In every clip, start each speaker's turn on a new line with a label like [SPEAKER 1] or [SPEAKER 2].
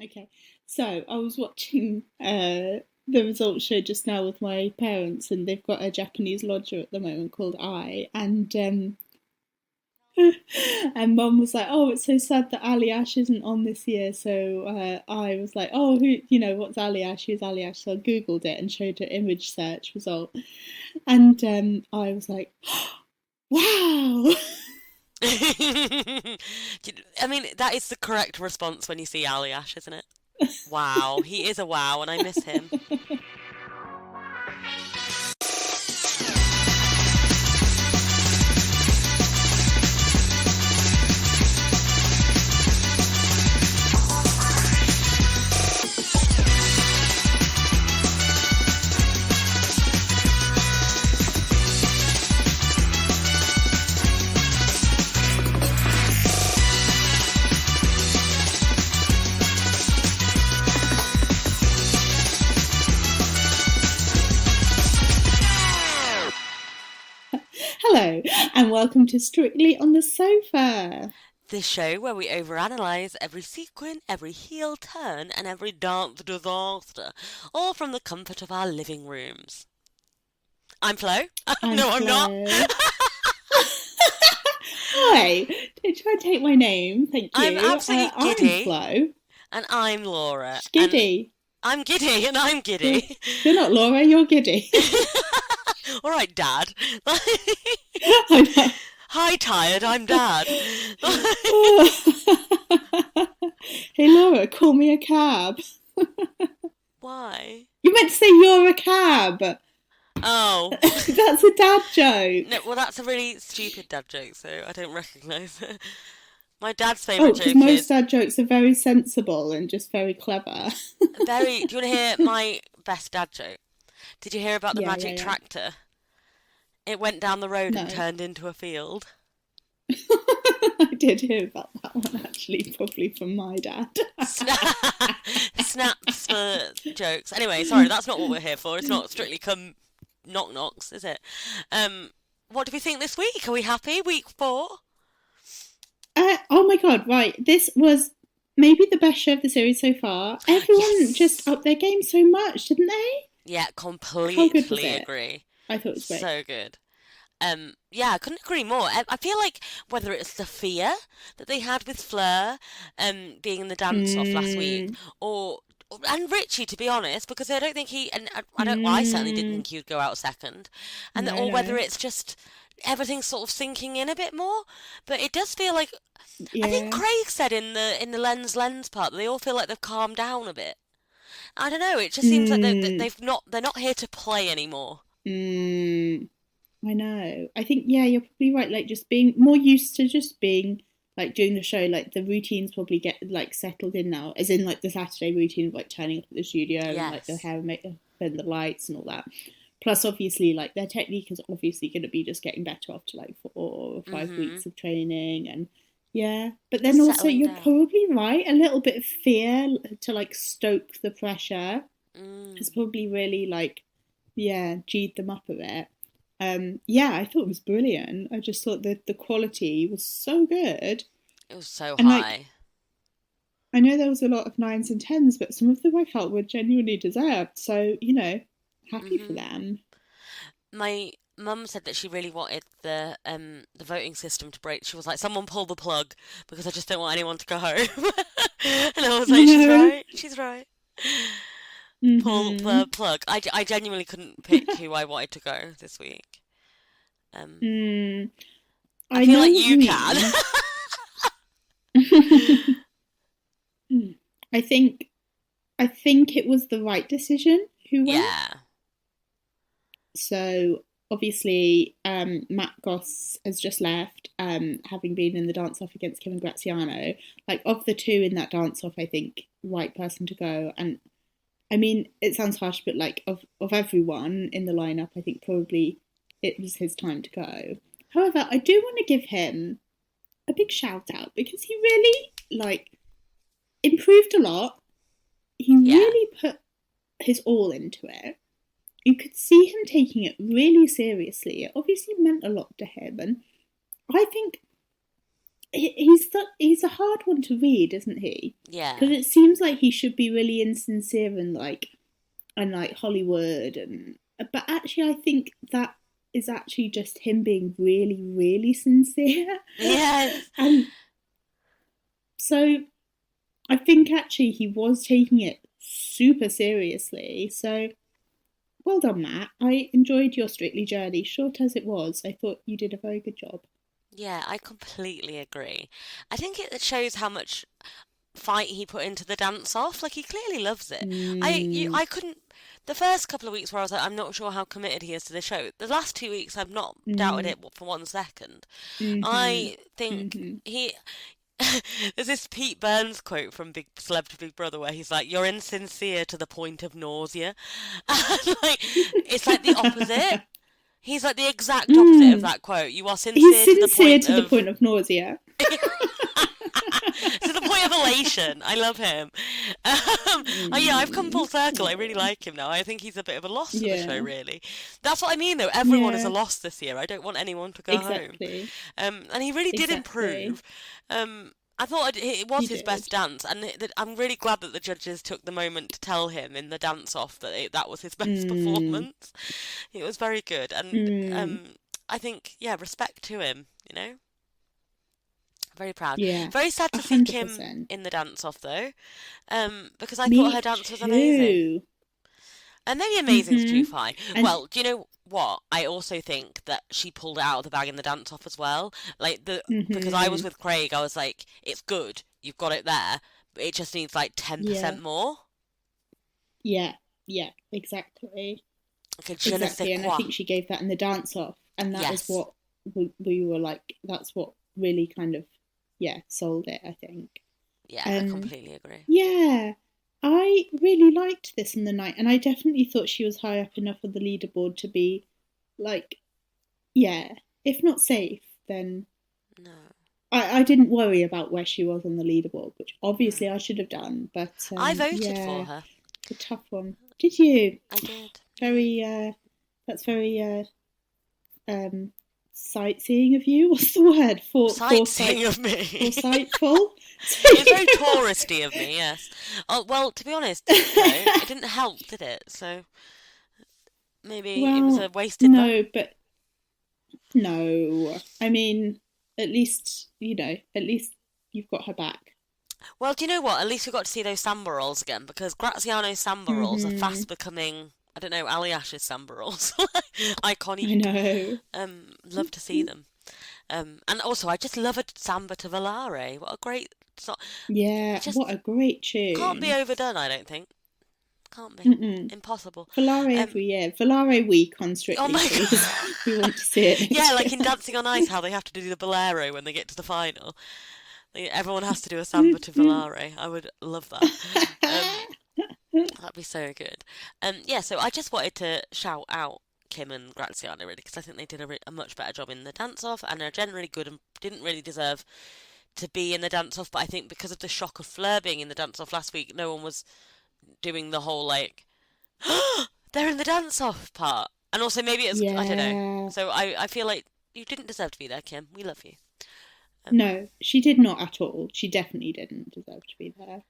[SPEAKER 1] Okay, so I was watching the results show just now with my parents, and they've got a Japanese lodger at the moment called and and Mum was like, "Oh, it's so sad that Ali Ash isn't on this year." So I was like, "Oh, what's Ali Ash? Who's Ali Ash?" So I googled it and showed her image search result, and I was like, "Wow!"
[SPEAKER 2] I mean, that is the correct response when you see Aliash, isn't it? Wow, he is a wow, and I miss him.
[SPEAKER 1] Hello, and welcome to Strictly on the Sofa.
[SPEAKER 2] This show where we overanalyze every sequin, every heel turn, and every dance disaster, all from the comfort of our living rooms. I'm Flo.
[SPEAKER 1] I'm
[SPEAKER 2] No, I'm not.
[SPEAKER 1] Flo. Hi, don't try and take my name, thank
[SPEAKER 2] I'm
[SPEAKER 1] you.
[SPEAKER 2] absolutely
[SPEAKER 1] I'm
[SPEAKER 2] giddy,
[SPEAKER 1] Flo.
[SPEAKER 2] and I'm Laura, and
[SPEAKER 1] Skiddy.
[SPEAKER 2] I'm giddy, and I'm
[SPEAKER 1] You're,
[SPEAKER 2] giddy.
[SPEAKER 1] you're not Laura, you're Giddy.
[SPEAKER 2] All right, Dad.
[SPEAKER 1] I know.
[SPEAKER 2] Hi, tired. I'm Dad.
[SPEAKER 1] Hey Laura, call me a cab.
[SPEAKER 2] Why?
[SPEAKER 1] You meant to say you're a cab.
[SPEAKER 2] Oh.
[SPEAKER 1] That's a dad
[SPEAKER 2] No,
[SPEAKER 1] joke.
[SPEAKER 2] well, that's a really stupid dad joke, so I don't recognise it. My dad's
[SPEAKER 1] Oh,
[SPEAKER 2] favourite
[SPEAKER 1] because
[SPEAKER 2] joke
[SPEAKER 1] most
[SPEAKER 2] is
[SPEAKER 1] dad jokes are very sensible and just very clever.
[SPEAKER 2] very. Do you want to hear my best dad joke? Did you hear about the
[SPEAKER 1] Yeah,
[SPEAKER 2] magic
[SPEAKER 1] yeah, yeah.
[SPEAKER 2] tractor? It went down the road and
[SPEAKER 1] No.
[SPEAKER 2] turned into a field.
[SPEAKER 1] I did hear about that one actually, probably from my dad.
[SPEAKER 2] Snap, snaps for jokes. Anyway, sorry, that's not what we're here for. It's not strictly come knock knocks, is it? Um, what do we think this week? Are we happy? Week 4?
[SPEAKER 1] Oh my god, right. This was maybe the best show of the series so far. Everyone just
[SPEAKER 2] Yes.
[SPEAKER 1] upped their game so much, didn't they?
[SPEAKER 2] Yeah,
[SPEAKER 1] How good was
[SPEAKER 2] completely
[SPEAKER 1] it?
[SPEAKER 2] agree.
[SPEAKER 1] I thought it was great.
[SPEAKER 2] So good. Yeah, I couldn't agree more. I feel like whether it's the fear that they had with Fleur, being in the dance off last week,
[SPEAKER 1] Mm,
[SPEAKER 2] or and Richie, to be honest, because I don't think he and I don't. Well, I certainly didn't
[SPEAKER 1] mm,
[SPEAKER 2] think he would go out second,
[SPEAKER 1] no,
[SPEAKER 2] or whether
[SPEAKER 1] no.
[SPEAKER 2] it's just everything's sort of sinking in a bit more. But it does feel like I think
[SPEAKER 1] Yeah.
[SPEAKER 2] Craig said in the lens part that they all feel like they've calmed down a bit. I don't know. It just seems like
[SPEAKER 1] Mm,
[SPEAKER 2] they're not here to play anymore.
[SPEAKER 1] mm. I know. I think yeah, you're probably right. Like just being more used to just being like doing the show. Like the routines probably get like settled in now, as in like the Saturday routine of like turning up at the studio and like the
[SPEAKER 2] Yes.
[SPEAKER 1] hair and makeup and the lights and all that. Plus, obviously, like their technique is obviously going to be just getting better after like 4 or 5 weeks
[SPEAKER 2] Mhm.
[SPEAKER 1] of training and yeah. But then also,
[SPEAKER 2] Settling
[SPEAKER 1] you're
[SPEAKER 2] down.
[SPEAKER 1] probably right. A little bit of fear to like stoke the pressure has
[SPEAKER 2] Mm.
[SPEAKER 1] probably really like yeah g'd them up a bit. Yeah, I thought it was brilliant. I just thought that the quality was so good.
[SPEAKER 2] It was so
[SPEAKER 1] And like,
[SPEAKER 2] high.
[SPEAKER 1] I know there was a lot of nines and tens, but some of them I felt were genuinely deserved. So, happy for
[SPEAKER 2] Mhm.
[SPEAKER 1] them.
[SPEAKER 2] My mum said that she really wanted the voting system to break. She was like, "Someone pull the plug because I just don't want anyone to go home." And I was
[SPEAKER 1] I
[SPEAKER 2] like, "She's
[SPEAKER 1] know.
[SPEAKER 2] right. She's right. Pull the
[SPEAKER 1] Mm-hmm.
[SPEAKER 2] plug." I genuinely couldn't pick who I wanted to go this week. Um,
[SPEAKER 1] Mm,
[SPEAKER 2] I
[SPEAKER 1] I
[SPEAKER 2] feel
[SPEAKER 1] know
[SPEAKER 2] like
[SPEAKER 1] what
[SPEAKER 2] you
[SPEAKER 1] you
[SPEAKER 2] can.
[SPEAKER 1] mean. I think I think it was the right decision who went.
[SPEAKER 2] Yeah.
[SPEAKER 1] So obviously, Matt Goss has just left, having been in the dance off against Kevin Graziano. Like of the two in that dance off, I think right person to go. And I mean, it sounds harsh, but like of everyone in the lineup, I think probably it was his time to go. However, I do want to give him a big shout out because he really like improved a lot. He
[SPEAKER 2] Yeah.
[SPEAKER 1] really put his all into it. You could see him taking it really seriously. It obviously meant a lot to him, and I think he's a hard one to read, isn't he?
[SPEAKER 2] Yeah.
[SPEAKER 1] Because it seems like he should be really insincere and like Hollywood, and but actually I think that is actually just him being really, really sincere.
[SPEAKER 2] Yes.
[SPEAKER 1] And so I think actually he was taking it super seriously. So well done, Matt. I enjoyed your Strictly journey, short as it was. I thought you did a very good job.
[SPEAKER 2] Yeah, I completely agree. I think it shows how much fight he put into the dance off. Like he clearly loves it.
[SPEAKER 1] Mm,
[SPEAKER 2] I couldn't. The first couple of weeks where I was like, I'm not sure how committed he is to the show. The last 2 weeks, I've not doubted
[SPEAKER 1] mm,
[SPEAKER 2] it for 1 second.
[SPEAKER 1] mhm,
[SPEAKER 2] I think
[SPEAKER 1] mhm.
[SPEAKER 2] he. There's this Pete Burns quote from Big Celebrity Big Brother where he's like, "You're insincere to the point of nausea," and like it's like the opposite. He's like the exact opposite of
[SPEAKER 1] Mm.
[SPEAKER 2] that quote. You are
[SPEAKER 1] He's
[SPEAKER 2] sincere to the
[SPEAKER 1] sincere
[SPEAKER 2] point
[SPEAKER 1] to the
[SPEAKER 2] of
[SPEAKER 1] point of nausea.
[SPEAKER 2] to the point of elation. I love him. Oh yeah, I've come full circle. I really
[SPEAKER 1] Oh,
[SPEAKER 2] like him now. I think he's a bit of a loss to the show,
[SPEAKER 1] yeah,
[SPEAKER 2] really. That's what I mean, though. Everyone is a
[SPEAKER 1] yeah,
[SPEAKER 2] loss this year. I don't want anyone to go home.
[SPEAKER 1] exactly,
[SPEAKER 2] And he really did
[SPEAKER 1] exactly.
[SPEAKER 2] improve. I thought it was
[SPEAKER 1] He
[SPEAKER 2] his best
[SPEAKER 1] did.
[SPEAKER 2] dance, and I'm really glad that the judges took the moment to tell him in the dance off that that was his best
[SPEAKER 1] Mm,
[SPEAKER 2] performance. It was very good, and
[SPEAKER 1] mm,
[SPEAKER 2] I think, yeah, respect to him, Very proud.
[SPEAKER 1] yeah,
[SPEAKER 2] Very sad
[SPEAKER 1] a
[SPEAKER 2] to see
[SPEAKER 1] hundred
[SPEAKER 2] Kim
[SPEAKER 1] percent.
[SPEAKER 2] in the dance off though, because I thought her
[SPEAKER 1] Me
[SPEAKER 2] dance was amazing.
[SPEAKER 1] too.
[SPEAKER 2] And maybe amazing's too
[SPEAKER 1] Mhm.
[SPEAKER 2] fine.
[SPEAKER 1] And
[SPEAKER 2] Well, do you know what? I also think that she pulled it out of the bag in the dance off as well. Like because I was
[SPEAKER 1] mhm.
[SPEAKER 2] with Craig, I was like, it's good, you've got it there, but it just needs like
[SPEAKER 1] Yeah,
[SPEAKER 2] 10% more.
[SPEAKER 1] yeah, yeah. Exactly,
[SPEAKER 2] Like a je ne sais
[SPEAKER 1] exactly. And I
[SPEAKER 2] quoi.
[SPEAKER 1] think she gave that in the dance off, and that is
[SPEAKER 2] Yes.
[SPEAKER 1] what we were like. That's what really kind of, yeah, sold it, I think.
[SPEAKER 2] Yeah, I
[SPEAKER 1] Um,
[SPEAKER 2] completely agree.
[SPEAKER 1] Yeah, I really liked this in the night, and I definitely thought she was high up enough on the leaderboard to be like, yeah, if not safe, then
[SPEAKER 2] No,
[SPEAKER 1] I didn't worry about where she was on the leaderboard, which
[SPEAKER 2] no.
[SPEAKER 1] obviously I should have done, but
[SPEAKER 2] I voted for
[SPEAKER 1] yeah,
[SPEAKER 2] her.
[SPEAKER 1] it's a tough one. Did you?
[SPEAKER 2] I did. Yeah.
[SPEAKER 1] Very, that's very um sightseeing of you. What's the word?
[SPEAKER 2] Sightseeing of me.
[SPEAKER 1] Foresightful.
[SPEAKER 2] It was very touristy of me, yes. Oh, well, to be honest, it didn't help, did it? So maybe it was a
[SPEAKER 1] Well,
[SPEAKER 2] wasted vote.
[SPEAKER 1] no, but no. I mean, at least you've got her back.
[SPEAKER 2] Well, do you know what? At least we got to see those samba rolls again because Graziano's samba rolls are
[SPEAKER 1] Hmm.
[SPEAKER 2] fast becoming, I don't know, Aliash's samba rolls.
[SPEAKER 1] I
[SPEAKER 2] Iconic.
[SPEAKER 1] know.
[SPEAKER 2] Love to see them. And also, I just love a samba to Volare. What a great song.
[SPEAKER 1] Yeah, what
[SPEAKER 2] Just
[SPEAKER 1] a great
[SPEAKER 2] can't be
[SPEAKER 1] tune.
[SPEAKER 2] overdone, I don't think. Can't be.
[SPEAKER 1] Mm-mm.
[SPEAKER 2] Impossible.
[SPEAKER 1] Volare
[SPEAKER 2] Um,
[SPEAKER 1] every year. Volare week on
[SPEAKER 2] oh
[SPEAKER 1] Strictly,
[SPEAKER 2] my
[SPEAKER 1] please.
[SPEAKER 2] god.
[SPEAKER 1] We want to see it
[SPEAKER 2] Yeah,
[SPEAKER 1] next
[SPEAKER 2] like in
[SPEAKER 1] year.
[SPEAKER 2] Dancing on Ice, how they have to do the bolero when they get to the final. Everyone has to do a samba to Volare. I would love that. Um, that'd be so good. Yeah, so I just wanted to shout out Kim and Graziano really because I think they did a much better job in the dance off and are generally good and didn't really deserve to be in the dance off. But I think because of the shock of Fleur being in the dance off last week, no one was doing the whole like, they're in the dance off part. And also maybe it's I don't know.
[SPEAKER 1] Yeah.
[SPEAKER 2] So I feel like you didn't deserve to be there, Kim. We love you. Um,
[SPEAKER 1] No, she did not at all. She definitely didn't deserve to be there.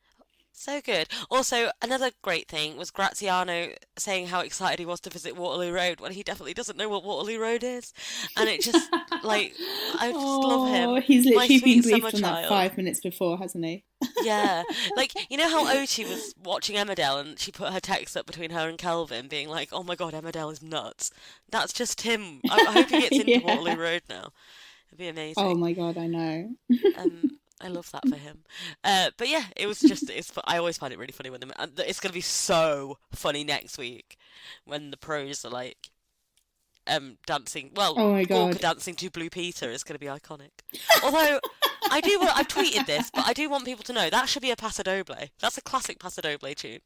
[SPEAKER 2] So good. Also, another great thing was Graziano saying how excited he was to visit Waterloo Road when he definitely doesn't know what Waterloo Road is. And it just, like, I just love
[SPEAKER 1] Oh,
[SPEAKER 2] him.
[SPEAKER 1] he's
[SPEAKER 2] My
[SPEAKER 1] literally been
[SPEAKER 2] sweet summer
[SPEAKER 1] briefed on that
[SPEAKER 2] child.
[SPEAKER 1] 5 minutes before, hasn't he?
[SPEAKER 2] Yeah. Like, you know how Oti was watching Emmerdale and she put her text up between her and Kelvin being like, oh my god, Emmerdale is nuts. That's just him. I hope he gets into Waterloo
[SPEAKER 1] Yeah.
[SPEAKER 2] Road now. It'd be
[SPEAKER 1] Oh
[SPEAKER 2] amazing.
[SPEAKER 1] my god, I know.
[SPEAKER 2] I love that for him. But yeah, it was just I always find it really funny when it's going to be so funny next week when the pros are like dancing. Well,
[SPEAKER 1] Oh my
[SPEAKER 2] Gorka
[SPEAKER 1] god.
[SPEAKER 2] dancing to Blue Peter is going to be iconic. Although I've tweeted this, but I do want people to know that should be a Paso Doble. That's a classic Paso Doble tune,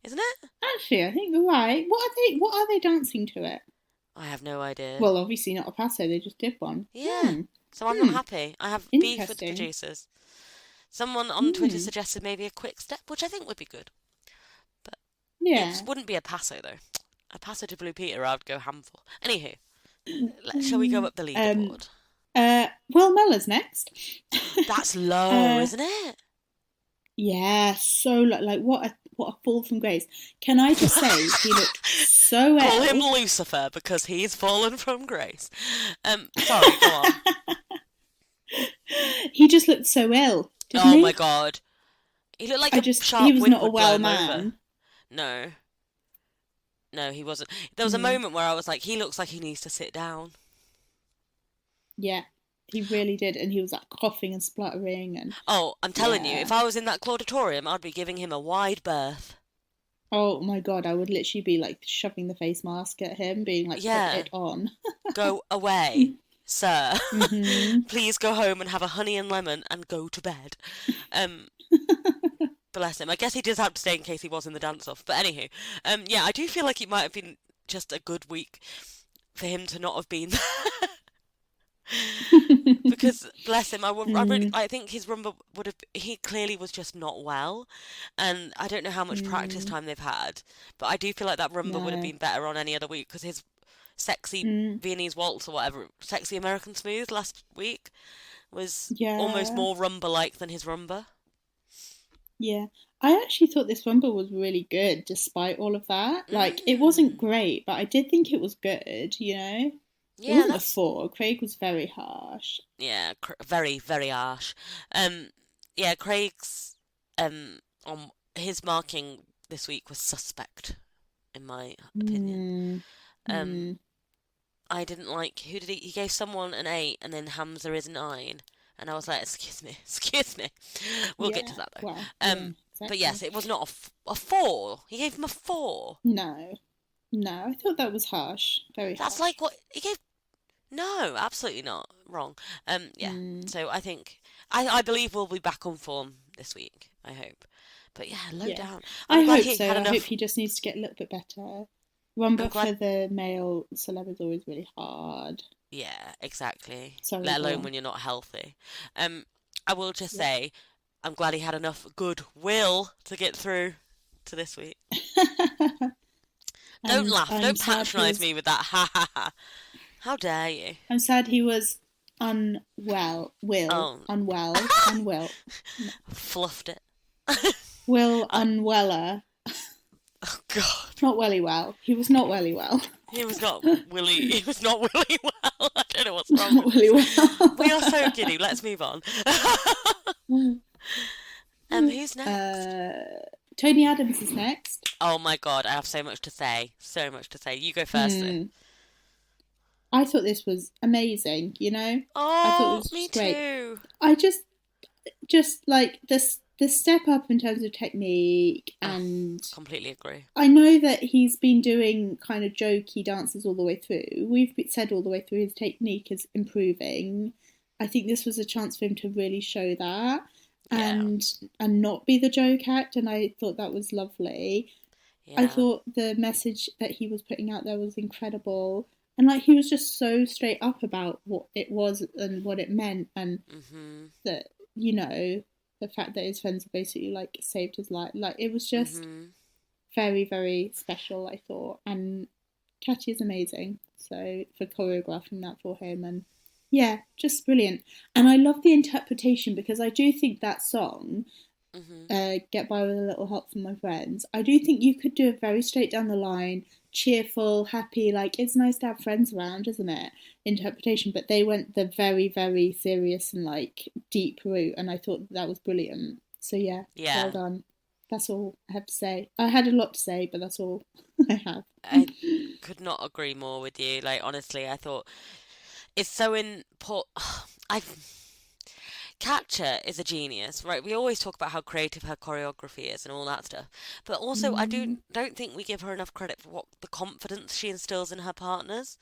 [SPEAKER 2] isn't it?
[SPEAKER 1] Actually, I think you're right. What are they dancing to it?
[SPEAKER 2] I have no idea.
[SPEAKER 1] Well, obviously not a passo, they just did one.
[SPEAKER 2] Yeah. So I'm not
[SPEAKER 1] Hmm.
[SPEAKER 2] happy. I have beef with the
[SPEAKER 1] Interesting.
[SPEAKER 2] producers. Someone on Twitter
[SPEAKER 1] Hmm.
[SPEAKER 2] suggested maybe a quick step, which I think would be good. But it
[SPEAKER 1] Yeah.
[SPEAKER 2] wouldn't be a passo though. A passo to Blue Peter, I'd go ham for. Anywho, shall we go
[SPEAKER 1] Mm.
[SPEAKER 2] up the leaderboard?
[SPEAKER 1] Will Mellor's next.
[SPEAKER 2] That's low,
[SPEAKER 1] uh,
[SPEAKER 2] isn't it?
[SPEAKER 1] yeah, so like what a fall from grace. Can I just say he looked so
[SPEAKER 2] Call him
[SPEAKER 1] ill.
[SPEAKER 2] Lucifer because he's fallen from grace. Sorry, go on.
[SPEAKER 1] He just looked so ill, didn't
[SPEAKER 2] Oh my
[SPEAKER 1] he?
[SPEAKER 2] God. He looked like
[SPEAKER 1] I
[SPEAKER 2] a
[SPEAKER 1] just he
[SPEAKER 2] sharp
[SPEAKER 1] was
[SPEAKER 2] wind
[SPEAKER 1] not a
[SPEAKER 2] would blow
[SPEAKER 1] well
[SPEAKER 2] him over.
[SPEAKER 1] man.
[SPEAKER 2] No, no, he wasn't. There was a
[SPEAKER 1] Mm,
[SPEAKER 2] moment where I was like, he looks like he needs to sit down.
[SPEAKER 1] yeah, he really did, and he was like coughing and spluttering, and
[SPEAKER 2] Oh, I'm telling you, if
[SPEAKER 1] yeah.
[SPEAKER 2] I was in that Clauditorium, I'd be giving him a wide berth.
[SPEAKER 1] Oh my god, I would literally be like shoving the face mask at him, being like, "Put
[SPEAKER 2] Yeah,
[SPEAKER 1] it on."
[SPEAKER 2] go away, sir.
[SPEAKER 1] Mhm.
[SPEAKER 2] Please go home and have a honey and lemon and go to bed. Um, Bless him. I guess he did have to stay in case he was in the dance off. But anywho, yeah, I do feel like it might have been just a good week for him to not have been there. Because bless him,
[SPEAKER 1] mm,
[SPEAKER 2] I think his rumba would have. He clearly was just not well, and I don't know how much practice
[SPEAKER 1] mm,
[SPEAKER 2] time they've had, but I do feel like that rumba would have
[SPEAKER 1] no.
[SPEAKER 2] been better on any other week because his sexy
[SPEAKER 1] Mm,
[SPEAKER 2] Viennese waltz or whatever, sexy American smooth last week was almost
[SPEAKER 1] yeah.
[SPEAKER 2] more rumba-like than his rumba.
[SPEAKER 1] Yeah. I actually thought this Rumble was really good despite all of that. Like, it wasn't
[SPEAKER 2] Mm.
[SPEAKER 1] great, but I did think it was good, you know? It
[SPEAKER 2] Yeah,
[SPEAKER 1] wasn't a
[SPEAKER 2] that's
[SPEAKER 1] four. Craig was very harsh.
[SPEAKER 2] yeah, very very harsh. Um, yeah, Craig's on his marking this week was suspect in my opinion.
[SPEAKER 1] Mm,
[SPEAKER 2] Um,
[SPEAKER 1] mm,
[SPEAKER 2] I didn't like who did he gave someone an 8 and then Hamza is 9. And I was like, excuse me, excuse me. We'll get to
[SPEAKER 1] yeah.
[SPEAKER 2] that though.
[SPEAKER 1] Well, yeah,
[SPEAKER 2] But yes,
[SPEAKER 1] exactly.
[SPEAKER 2] it was not a 4. He gave him a 4.
[SPEAKER 1] No. No, I thought that was harsh. Very
[SPEAKER 2] That's
[SPEAKER 1] harsh.
[SPEAKER 2] like what he gave. No, absolutely not. Wrong. Yeah.
[SPEAKER 1] Mm,
[SPEAKER 2] So I think I believe we'll be back on form this week. I hope. But yeah, low
[SPEAKER 1] yeah.
[SPEAKER 2] down.
[SPEAKER 1] I
[SPEAKER 2] I'm glad
[SPEAKER 1] hope
[SPEAKER 2] he had
[SPEAKER 1] so. I hope
[SPEAKER 2] enough.
[SPEAKER 1] he just needs to get a little bit better.
[SPEAKER 2] I'm
[SPEAKER 1] Rumba
[SPEAKER 2] glad.
[SPEAKER 1] for the male celeb is always really hard.
[SPEAKER 2] Yeah, exactly.
[SPEAKER 1] Sorry,
[SPEAKER 2] Let
[SPEAKER 1] go
[SPEAKER 2] alone
[SPEAKER 1] on.
[SPEAKER 2] when you're not healthy. I will just
[SPEAKER 1] Yeah.
[SPEAKER 2] say I'm glad he had enough goodwill to get through to this week. Don't
[SPEAKER 1] And
[SPEAKER 2] laugh.
[SPEAKER 1] I'm
[SPEAKER 2] Don't
[SPEAKER 1] sad he
[SPEAKER 2] patronise
[SPEAKER 1] was
[SPEAKER 2] me with that. Ha ha ha. How dare you?
[SPEAKER 1] I'm sad he was unwell.
[SPEAKER 2] Oh,
[SPEAKER 1] Unwell. No.
[SPEAKER 2] fluffed it.
[SPEAKER 1] Will
[SPEAKER 2] I,
[SPEAKER 1] Unweller.
[SPEAKER 2] oh God.
[SPEAKER 1] Not welly well. He was not welly well.
[SPEAKER 2] He was not Willy. He was not Willy well. I don't know what's wrong
[SPEAKER 1] Not
[SPEAKER 2] with us.
[SPEAKER 1] welly
[SPEAKER 2] We
[SPEAKER 1] well.
[SPEAKER 2] are so giddy. Let's move on. Who's next?
[SPEAKER 1] Tony Adams is next.
[SPEAKER 2] Oh my God, I have so much to say. So much to say. You go first, though.
[SPEAKER 1] Hmm. I thought this was amazing, you know? I thought it
[SPEAKER 2] Oh,
[SPEAKER 1] was
[SPEAKER 2] me
[SPEAKER 1] just great.
[SPEAKER 2] too.
[SPEAKER 1] I just like the step up in terms of technique,
[SPEAKER 2] Oh,
[SPEAKER 1] and
[SPEAKER 2] completely agree.
[SPEAKER 1] I know that he's been doing kind of jokey dances all the way through. We've said all the way through his technique is improving. I think this was a chance for him to really show that
[SPEAKER 2] Yeah,
[SPEAKER 1] and not be the joke act, and I thought that was lovely. I
[SPEAKER 2] yeah.
[SPEAKER 1] thought the message that he was putting out there was incredible. And like he was just so straight up about what it was and what it meant, and
[SPEAKER 2] Mhm,
[SPEAKER 1] that, the fact that his friends basically like saved his life. Like it was just
[SPEAKER 2] mhm.
[SPEAKER 1] very, very special, I thought. And Catchy is amazing. So for choreographing that for him, and yeah, just brilliant. And I love the interpretation because I do think that song,
[SPEAKER 2] Mhm.
[SPEAKER 1] Get By With a Little Help from My Friends, I do think you could do a very straight down the line, cheerful, happy, like it's nice to have friends around, isn't it? Interpretation, but they went the very, very serious and like deep route, and I thought that was brilliant. So yeah, well
[SPEAKER 2] Yeah,
[SPEAKER 1] done. That's all I have to say. I had a lot to say, but that's all I have.
[SPEAKER 2] I could not agree more with you. Like honestly, I thought it's so important. I Katja is a genius, right? We always talk about how creative her choreography is and all that stuff, but also I
[SPEAKER 1] Mm,
[SPEAKER 2] don't think we give her enough credit for what the confidence she instills in her partners.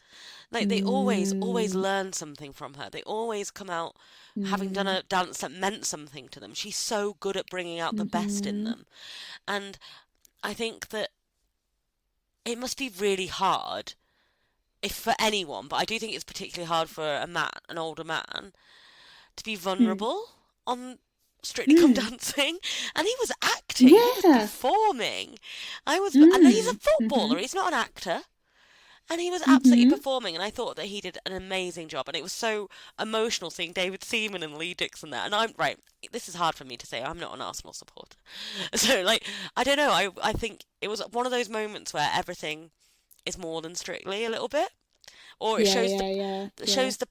[SPEAKER 2] Like they always
[SPEAKER 1] mm,
[SPEAKER 2] learn something from her. They always come out having done
[SPEAKER 1] mm,
[SPEAKER 2] a dance that meant something to them. She's so good at bringing out the best in
[SPEAKER 1] mm,
[SPEAKER 2] them, and I think that it must be really hard if for anyone, but I do think it's particularly hard for an older man, to be
[SPEAKER 1] mm,
[SPEAKER 2] vulnerable on Strictly Come
[SPEAKER 1] mm.
[SPEAKER 2] Dancing, and he was acting, he was
[SPEAKER 1] Yeah.
[SPEAKER 2] performing. I know he's a
[SPEAKER 1] Mm,
[SPEAKER 2] footballer,
[SPEAKER 1] mm-hmm.
[SPEAKER 2] he's not an actor, And he was absolutely
[SPEAKER 1] Mm-hmm.
[SPEAKER 2] performing, and I thought that he did an amazing job. And it was so emotional seeing David Seaman and Lee Dixon there. And I'm right. This is hard for me to say. I'm not an Arsenal supporter, so like I don't know. I think it was one of those moments where everything is more than Strictly a little bit, or it
[SPEAKER 1] Yeah,
[SPEAKER 2] shows
[SPEAKER 1] yeah, yeah,
[SPEAKER 2] it
[SPEAKER 1] yeah.
[SPEAKER 2] shows the.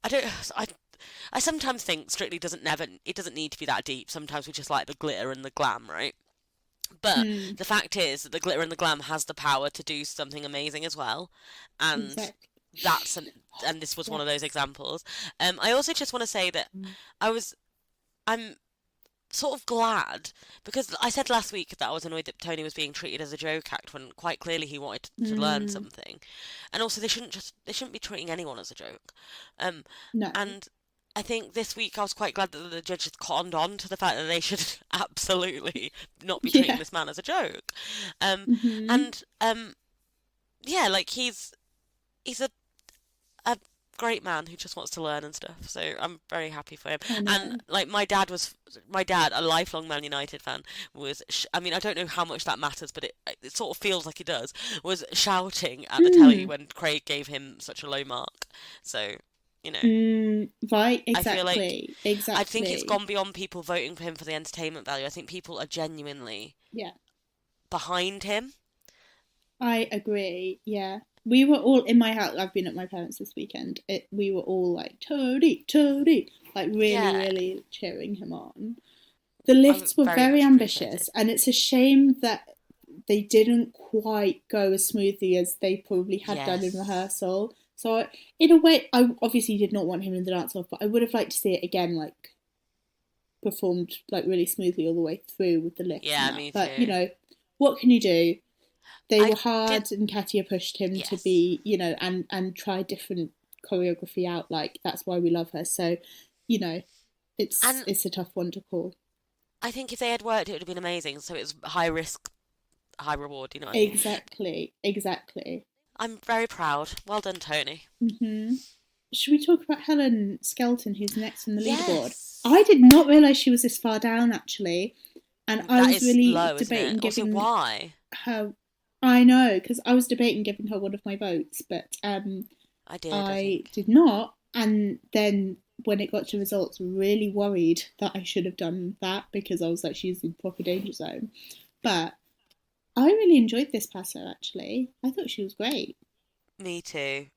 [SPEAKER 2] I don't. I sometimes think Strictly doesn't never. It doesn't need to be that deep. Sometimes we just like the glitter and the glam, right? But
[SPEAKER 1] Mm,
[SPEAKER 2] the fact is that the glitter and the glam has the power to do something amazing as well, and
[SPEAKER 1] exactly.
[SPEAKER 2] that's an, and this was one of those
[SPEAKER 1] Yes.
[SPEAKER 2] examples. I also just want to say that I was I'm sort of glad because I said last week that I was annoyed that Tony was being treated as a joke act when quite clearly he wanted to learn
[SPEAKER 1] Mm,
[SPEAKER 2] something, and also they shouldn't be treating anyone as a joke. Um,
[SPEAKER 1] no.
[SPEAKER 2] and I think this week I was quite glad that the judges cottoned on to the fact that they should absolutely not be treating
[SPEAKER 1] Yeah.
[SPEAKER 2] this man as a joke. Um,
[SPEAKER 1] Mm-hmm.
[SPEAKER 2] and yeah, like he's a great man who just wants to learn and stuff. So I'm very happy for him.
[SPEAKER 1] I
[SPEAKER 2] And
[SPEAKER 1] know.
[SPEAKER 2] like my dad, a lifelong Man United fan, was I mean I don't know how much that matters, but it sort of feels like it does. Was shouting at the telly
[SPEAKER 1] Mm,
[SPEAKER 2] when Craig gave him such a low mark. So you know.
[SPEAKER 1] right,
[SPEAKER 2] I feel like
[SPEAKER 1] exactly.
[SPEAKER 2] I think it's
[SPEAKER 1] Exactly.
[SPEAKER 2] gone beyond people voting for him for the entertainment value. I think people are genuinely
[SPEAKER 1] Yeah.
[SPEAKER 2] behind him.
[SPEAKER 1] I agree. Yeah. We were all in my house. I've been at my parents this weekend. We were all like, Toady, Toady, like really,
[SPEAKER 2] Yeah,
[SPEAKER 1] really cheering him on. The
[SPEAKER 2] I
[SPEAKER 1] lifts were
[SPEAKER 2] very
[SPEAKER 1] very
[SPEAKER 2] much
[SPEAKER 1] ambitious,
[SPEAKER 2] appreciated.
[SPEAKER 1] and it's a shame that they didn't quite go as smoothly as they probably had done in
[SPEAKER 2] Yes.
[SPEAKER 1] rehearsal. So, in a way, I obviously did not want him in the dance off, but I would have liked to see it again, like performed like really smoothly all the way through with the lifts and
[SPEAKER 2] Yeah,
[SPEAKER 1] that.
[SPEAKER 2] me
[SPEAKER 1] But you
[SPEAKER 2] too.
[SPEAKER 1] know, what can you do? They
[SPEAKER 2] I
[SPEAKER 1] were
[SPEAKER 2] did.
[SPEAKER 1] hard, and Katia pushed him to
[SPEAKER 2] Yes.
[SPEAKER 1] be, and try different choreography out. Like that's why we love her. So, you know, it's
[SPEAKER 2] And
[SPEAKER 1] it's a tough one to call.
[SPEAKER 2] I think if they had worked, it would have been amazing. So it was high risk, high reward. You know what I mean?
[SPEAKER 1] Exactly, exactly.
[SPEAKER 2] I'm very proud. Well done, Tony.
[SPEAKER 1] Hmm. Should we talk about Helen Skelton, who's next on the leaderboard? I
[SPEAKER 2] Yes.
[SPEAKER 1] did not realise she was this far down actually, and I
[SPEAKER 2] That
[SPEAKER 1] was
[SPEAKER 2] is
[SPEAKER 1] really
[SPEAKER 2] low, isn't it?
[SPEAKER 1] debating
[SPEAKER 2] Also,
[SPEAKER 1] giving
[SPEAKER 2] why?
[SPEAKER 1] her. I know because I was debating giving her one of my votes, but
[SPEAKER 2] I did, I
[SPEAKER 1] I
[SPEAKER 2] think.
[SPEAKER 1] did not. And then when it got to results, really worried that I should have done that because I was like, she's in proper danger zone. But I really enjoyed this passer actually. I thought she was great.
[SPEAKER 2] Me too.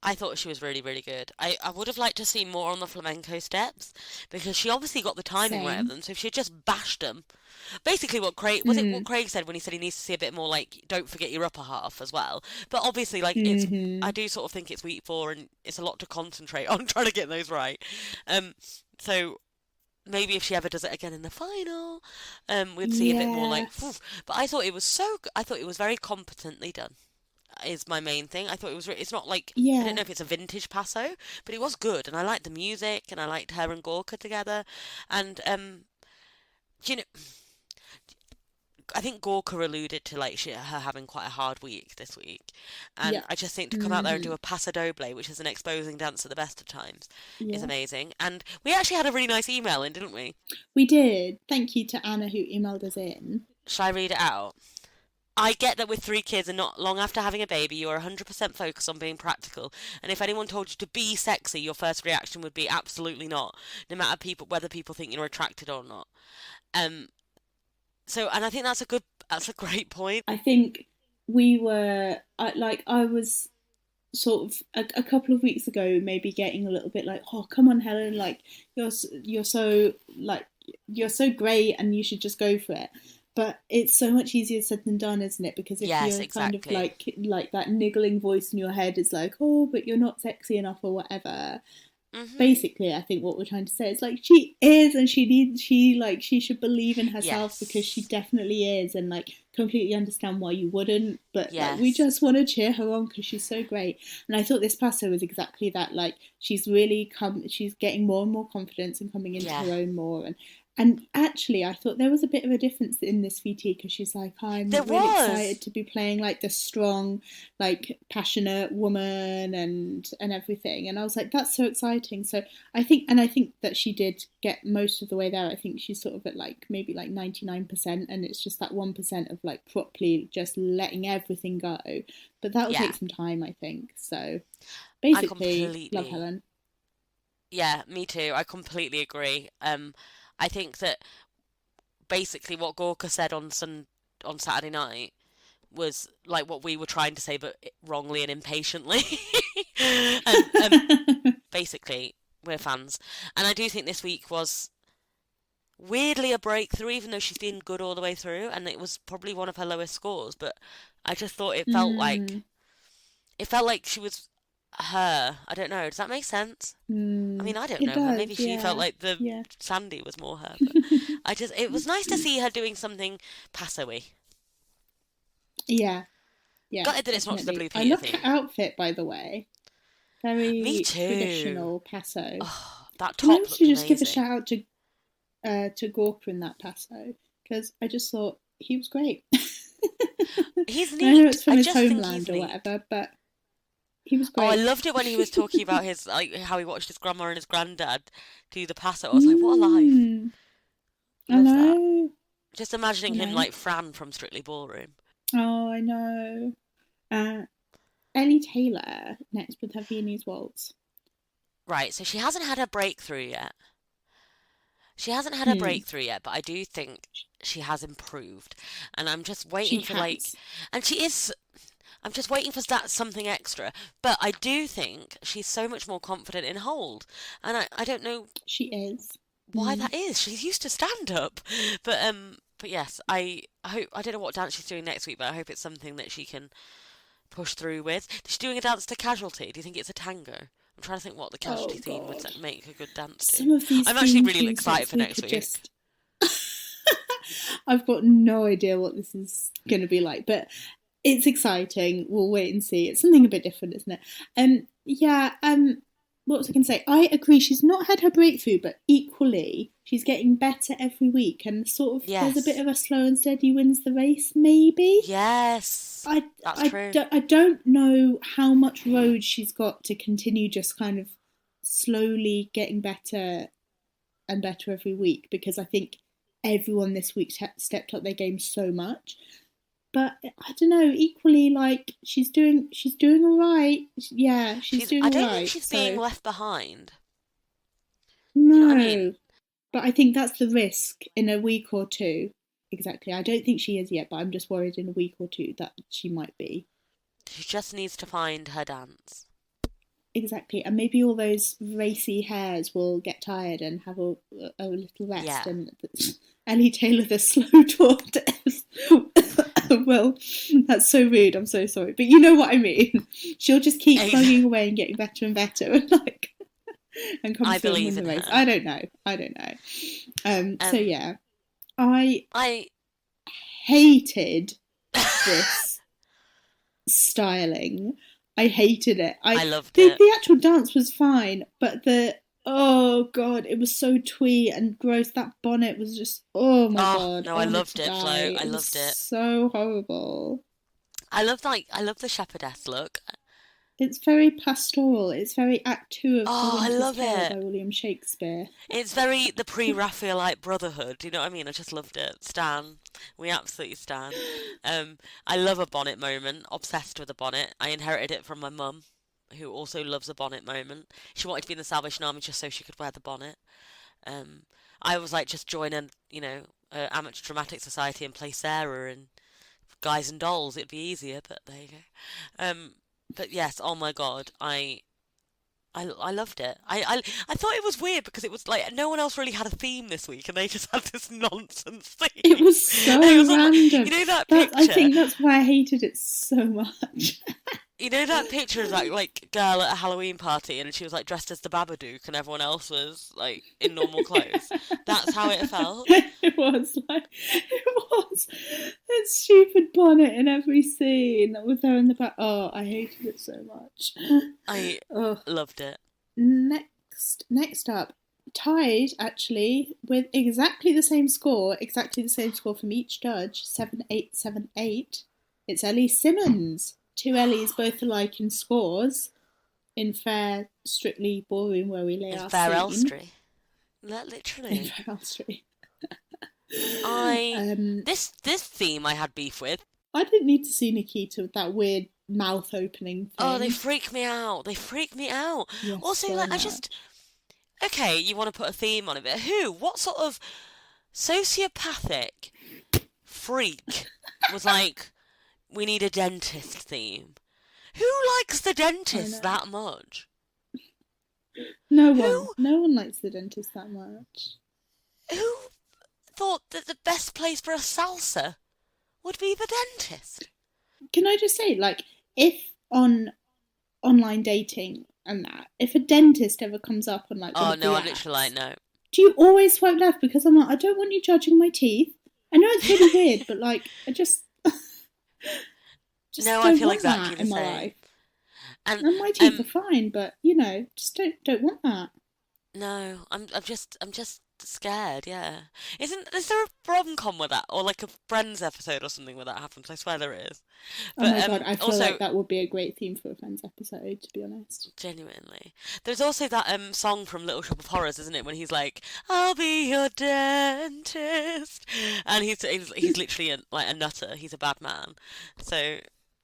[SPEAKER 2] I thought she was really, really good. I would have liked to see more on the flamenco steps because she obviously got the timing right of
[SPEAKER 1] Same.
[SPEAKER 2] them. So if she had just bashed them, basically what Craig was it what
[SPEAKER 1] Mm.
[SPEAKER 2] Craig said when he said he needs to see a bit more like don't forget your upper half as well. But obviously like it's I
[SPEAKER 1] Mm-hmm.
[SPEAKER 2] do sort of think it's week four and it's a lot to concentrate on trying to get those right. Um, so maybe if she ever does it again in the final, we'd see a bit more like. Phew.
[SPEAKER 1] Yes.
[SPEAKER 2] But I thought it was I thought it was very competently done is my main thing. I thought it was. It's not like I don't
[SPEAKER 1] Yeah.
[SPEAKER 2] know if it's a vintage passo, but it was good, and I liked the music, and I liked her and Gorka together, and you know, I think Gorka alluded to like her having quite a hard week this week, and
[SPEAKER 1] Yeah.
[SPEAKER 2] I just think to come out there and
[SPEAKER 1] Mm-hmm.
[SPEAKER 2] do a paso doble, which is an exposing dance at the best of times, is
[SPEAKER 1] Yeah.
[SPEAKER 2] amazing. And we actually had a really nice email in, didn't we?
[SPEAKER 1] We did. Thank you to Anna who emailed us in.
[SPEAKER 2] Shall I read it out? I get that with three kids and not long after having a baby, you are 100% focused on being practical. And if anyone told you to be sexy, your first reaction would be absolutely not, no matter whether people think you're attracted or not. Um. And I think that's a great point.
[SPEAKER 1] I think we were I was sort of a couple of weeks ago maybe getting a little bit like, oh come on Helen, like you're so like you're so great and you should just go for it. But it's so much easier said than done, isn't it? Because if
[SPEAKER 2] Yes,
[SPEAKER 1] you're kind of
[SPEAKER 2] exactly.
[SPEAKER 1] like that niggling voice in your head is like, oh, but you're not sexy enough or whatever.
[SPEAKER 2] Mhm.
[SPEAKER 1] Basically I think what we're trying to say is like she is, and she should believe in herself because she
[SPEAKER 2] Yes.
[SPEAKER 1] definitely is, and like completely understand why you wouldn't, but like we
[SPEAKER 2] Yes.
[SPEAKER 1] just want to cheer her on because she's so great. And I thought this passo was exactly that. Like she's really come she's getting more and more confidence and coming into
[SPEAKER 2] Yeah.
[SPEAKER 1] her own more, And actually, I thought there was a bit of a difference in this VT because she's like,
[SPEAKER 2] There
[SPEAKER 1] I'm really
[SPEAKER 2] was.
[SPEAKER 1] excited to be playing like the strong, like passionate woman and everything. And I was like, that's so exciting. So I think that she did get most of the way there. I think she's sort of at like maybe like 99%, and it's just that 1% of like properly just letting everything go. But that will
[SPEAKER 2] Yeah,
[SPEAKER 1] take some time, I think. So
[SPEAKER 2] I
[SPEAKER 1] basically, love
[SPEAKER 2] completely.
[SPEAKER 1] Helen.
[SPEAKER 2] Yeah, me too. I completely agree. I think that basically what Gorka said on Saturday night was like what we were trying to say, but wrongly and impatiently. and basically, we're fans, and I do think this week was weirdly a breakthrough, even though she's been good all the way through, and it was probably one of her lowest scores. But I just thought
[SPEAKER 1] mm,
[SPEAKER 2] it felt like she was her. I don't know. Does that make sense? I mean, I don't
[SPEAKER 1] it
[SPEAKER 2] know her. Maybe
[SPEAKER 1] does,
[SPEAKER 2] she felt
[SPEAKER 1] yeah.
[SPEAKER 2] like the
[SPEAKER 1] Yeah.
[SPEAKER 2] Sandy was more her, but it was nice to see her doing something passo-y.
[SPEAKER 1] Yeah, yeah,
[SPEAKER 2] Gutted that it's not to the
[SPEAKER 1] definitely.
[SPEAKER 2] Blue
[SPEAKER 1] I
[SPEAKER 2] Peter
[SPEAKER 1] love her
[SPEAKER 2] theme.
[SPEAKER 1] outfit, by the way.
[SPEAKER 2] Me
[SPEAKER 1] Very
[SPEAKER 2] too.
[SPEAKER 1] traditional passo.
[SPEAKER 2] Oh, that
[SPEAKER 1] Can I
[SPEAKER 2] top
[SPEAKER 1] also
[SPEAKER 2] looked
[SPEAKER 1] just give a
[SPEAKER 2] amazing.
[SPEAKER 1] shout out to Gorka in that passo because I just thought he was great.
[SPEAKER 2] He's
[SPEAKER 1] And I know
[SPEAKER 2] neat.
[SPEAKER 1] it's
[SPEAKER 2] I
[SPEAKER 1] from his
[SPEAKER 2] just think he's
[SPEAKER 1] homeland or
[SPEAKER 2] neat.
[SPEAKER 1] whatever, but he was
[SPEAKER 2] Oh, I
[SPEAKER 1] great.
[SPEAKER 2] loved it when he was talking about his like how he watched his grandma and his granddad do the passo. I was like, what a life.
[SPEAKER 1] mm, I
[SPEAKER 2] Love that.
[SPEAKER 1] know,
[SPEAKER 2] Just
[SPEAKER 1] I
[SPEAKER 2] imagining him
[SPEAKER 1] know.
[SPEAKER 2] like Fran from Strictly Ballroom.
[SPEAKER 1] Oh, I know. Uh, Ellie Taylor next with her Viennese waltz.
[SPEAKER 2] Right, so she hasn't had her breakthrough yet. She hasn't had her
[SPEAKER 1] Hmm,
[SPEAKER 2] breakthrough yet, but I do think she has improved. And I'm just
[SPEAKER 1] she
[SPEAKER 2] waiting for like,
[SPEAKER 1] has.
[SPEAKER 2] and she is. I'm just waiting for that something extra. But I do think she's so much more confident in hold, and I don't know
[SPEAKER 1] She is.
[SPEAKER 2] why
[SPEAKER 1] Hmm.
[SPEAKER 2] that is. She's used to stand up, but yes, I hope I don't know what dance she's doing next week, but I hope it's something that she can push through with. Is she doing a dance to Casualty? Do you think it's a tango? I'm trying to think what the Casualty
[SPEAKER 1] Oh
[SPEAKER 2] theme would
[SPEAKER 1] God.
[SPEAKER 2] make a good dance to.
[SPEAKER 1] Some of these
[SPEAKER 2] I'm actually
[SPEAKER 1] theme
[SPEAKER 2] really
[SPEAKER 1] tunes
[SPEAKER 2] excited
[SPEAKER 1] next
[SPEAKER 2] for
[SPEAKER 1] week
[SPEAKER 2] next
[SPEAKER 1] are
[SPEAKER 2] week.
[SPEAKER 1] just. I've got no idea what this is going to be like, but it's exciting. We'll wait and see. It's something a bit different, isn't it? Yeah. What was I going to say? I agree. She's not had her breakthrough, but equally, she's getting better every week, and sort of there's a bit
[SPEAKER 2] Yes,
[SPEAKER 1] of a slow and steady wins the race. Maybe.
[SPEAKER 2] yes, that's true.
[SPEAKER 1] I don't know how much road she's got to continue just kind of slowly getting better and better every week because I think everyone this week stepped up their game so much. But I don't know. Equally, like she's doing all right. Yeah, she's
[SPEAKER 2] She's.
[SPEAKER 1] doing
[SPEAKER 2] I
[SPEAKER 1] all
[SPEAKER 2] don't think
[SPEAKER 1] right.
[SPEAKER 2] she's being
[SPEAKER 1] So
[SPEAKER 2] left behind. Do you know what I mean?
[SPEAKER 1] no, but I think that's the risk in a week or two. Exactly. I don't think she is yet, but I'm just worried in a week or two that she might be.
[SPEAKER 2] She just needs to find her dance.
[SPEAKER 1] Exactly, and maybe all those racy hairs will get tired and have a little rest.
[SPEAKER 2] Yeah.
[SPEAKER 1] And Ellie Taylor, the slow tortoise. Well, that's so rude. I'm so sorry, but you know what I mean. She'll just keep plugging away and getting better and better, and like and come
[SPEAKER 2] I
[SPEAKER 1] through and
[SPEAKER 2] believe
[SPEAKER 1] win the
[SPEAKER 2] in
[SPEAKER 1] race.
[SPEAKER 2] her.
[SPEAKER 1] I don't know. I don't know. So
[SPEAKER 2] Um,
[SPEAKER 1] yeah, I
[SPEAKER 2] I
[SPEAKER 1] hated this styling. I hated it.
[SPEAKER 2] I loved it.
[SPEAKER 1] The actual dance was fine, but the oh god, it was so twee and gross. That bonnet was just oh my
[SPEAKER 2] Oh
[SPEAKER 1] god,
[SPEAKER 2] no,
[SPEAKER 1] I
[SPEAKER 2] I
[SPEAKER 1] wanted
[SPEAKER 2] loved
[SPEAKER 1] to
[SPEAKER 2] it, Flo.
[SPEAKER 1] die.
[SPEAKER 2] I
[SPEAKER 1] It was
[SPEAKER 2] loved it.
[SPEAKER 1] so horrible.
[SPEAKER 2] I love the shepherdess look.
[SPEAKER 1] It's very pastoral. It's very Act Two of The
[SPEAKER 2] Oh, I
[SPEAKER 1] Winter's
[SPEAKER 2] love
[SPEAKER 1] Tale
[SPEAKER 2] it.
[SPEAKER 1] by William Shakespeare.
[SPEAKER 2] It's very the pre-Raphaelite Brotherhood. Do you know what I mean? I just loved it. Stan, we absolutely stan. I love a bonnet moment. Obsessed with a bonnet. I inherited it from my mum, who also loves a bonnet moment. She wanted to be in the Salvation Army just so she could wear the bonnet. Um, I was like, just join amateur dramatic society and play Sarah and Guys and Dolls. It'd be easier, but there you go. But yes, oh my God, I loved it. I thought it was weird because it was like no one else really had a theme this week, and they just had this nonsense
[SPEAKER 1] It
[SPEAKER 2] theme.
[SPEAKER 1] was
[SPEAKER 2] And it
[SPEAKER 1] so
[SPEAKER 2] was on,
[SPEAKER 1] random.
[SPEAKER 2] you know that
[SPEAKER 1] That I
[SPEAKER 2] picture,
[SPEAKER 1] think that's why I hated it so much.
[SPEAKER 2] you know that picture of that like girl at a Halloween party, and she was like dressed as the Babadook, and everyone else was like in normal clothes. That's how it felt.
[SPEAKER 1] It was like it was that stupid bonnet in every scene with her in the back. Oh, I hated it so much.
[SPEAKER 2] I
[SPEAKER 1] Oh,
[SPEAKER 2] loved it.
[SPEAKER 1] next up, tied actually with exactly the same score from each judge, 7-8, 7-8. It's Ellie Simmons. Two Ellies, both alike in scores, in Fair Strictly Ballroom, where we lay
[SPEAKER 2] In
[SPEAKER 1] our
[SPEAKER 2] Fair
[SPEAKER 1] scene.
[SPEAKER 2] Elstree.
[SPEAKER 1] In
[SPEAKER 2] Literally.
[SPEAKER 1] Fair Street.
[SPEAKER 2] I
[SPEAKER 1] um,
[SPEAKER 2] this theme I had beef with.
[SPEAKER 1] I didn't need to see Nikita with that weird mouth opening
[SPEAKER 2] Oh, they
[SPEAKER 1] thing.
[SPEAKER 2] freak me out. They freak me out.
[SPEAKER 1] Yes,
[SPEAKER 2] Also,
[SPEAKER 1] so
[SPEAKER 2] like, I just
[SPEAKER 1] much.
[SPEAKER 2] okay, you want to put a theme on it, but who? What sort of sociopathic freak was like, we need a dentist theme? Who likes the
[SPEAKER 1] I
[SPEAKER 2] dentist
[SPEAKER 1] know.
[SPEAKER 2] that much?
[SPEAKER 1] No one.
[SPEAKER 2] Who
[SPEAKER 1] No one likes the dentist that much.
[SPEAKER 2] who thought that the best place for a salsa would be the dentist?
[SPEAKER 1] Can I just say, like, if on online dating and that, if a dentist ever comes up on like one
[SPEAKER 2] Oh
[SPEAKER 1] of
[SPEAKER 2] no,
[SPEAKER 1] the
[SPEAKER 2] I'm literally like,
[SPEAKER 1] apps,
[SPEAKER 2] no.
[SPEAKER 1] do you always swipe left? Because I'm like, I don't want you judging my teeth. I know it's really weird, but like, I just
[SPEAKER 2] No, I
[SPEAKER 1] don't
[SPEAKER 2] feel
[SPEAKER 1] want
[SPEAKER 2] exactly
[SPEAKER 1] that
[SPEAKER 2] the
[SPEAKER 1] in my
[SPEAKER 2] same.
[SPEAKER 1] life.
[SPEAKER 2] And
[SPEAKER 1] And my teeth are fine, but just don't want that.
[SPEAKER 2] no, I'm just scared. Yeah, is there a rom-com with that, or like a Friends episode or something where that happens? I swear there is.
[SPEAKER 1] Oh
[SPEAKER 2] But
[SPEAKER 1] my god, I feel like
[SPEAKER 2] also
[SPEAKER 1] that would be a great theme for a Friends episode, to be honest.
[SPEAKER 2] genuinely, there's also that song from Little Shop of Horrors, isn't it? When he's like, "I'll be your dentist," and he's literally like a nutter. He's a bad man. So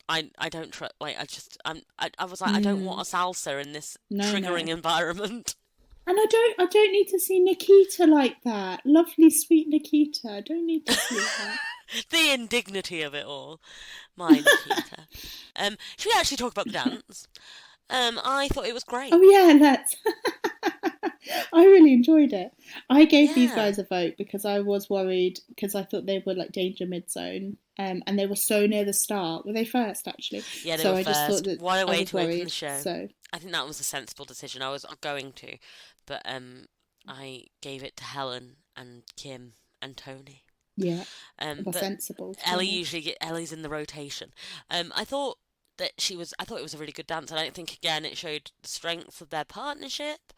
[SPEAKER 2] I don't trust. Like I was like, I don't want
[SPEAKER 1] Mm,
[SPEAKER 2] a salsa in this
[SPEAKER 1] no,
[SPEAKER 2] triggering
[SPEAKER 1] no.
[SPEAKER 2] environment.
[SPEAKER 1] And I don't need to see Nikita like that. Lovely, sweet Nikita. I don't need to see that.
[SPEAKER 2] The indignity of it all. My Nikita. Should we actually talk about the dance? I thought it was great.
[SPEAKER 1] Oh yeah, let's. I really enjoyed it. I gave these
[SPEAKER 2] Yeah.
[SPEAKER 1] guys a vote because I was worried because I thought they were like danger mid zone. And they were so near the start. Were they first actually?
[SPEAKER 2] Yeah, they
[SPEAKER 1] So
[SPEAKER 2] were
[SPEAKER 1] I just thought
[SPEAKER 2] first.
[SPEAKER 1] that
[SPEAKER 2] What a
[SPEAKER 1] I
[SPEAKER 2] way
[SPEAKER 1] was
[SPEAKER 2] to open the
[SPEAKER 1] worried.
[SPEAKER 2] show.
[SPEAKER 1] So
[SPEAKER 2] I think that was a sensible decision. I was going to, but I gave it to Helen and Kim and Tony.
[SPEAKER 1] yeah, well,
[SPEAKER 2] But
[SPEAKER 1] sensible to be honest.
[SPEAKER 2] Ellie's in the rotation. I thought I thought it was a really good dance, and I think again it showed the strength of their partnership.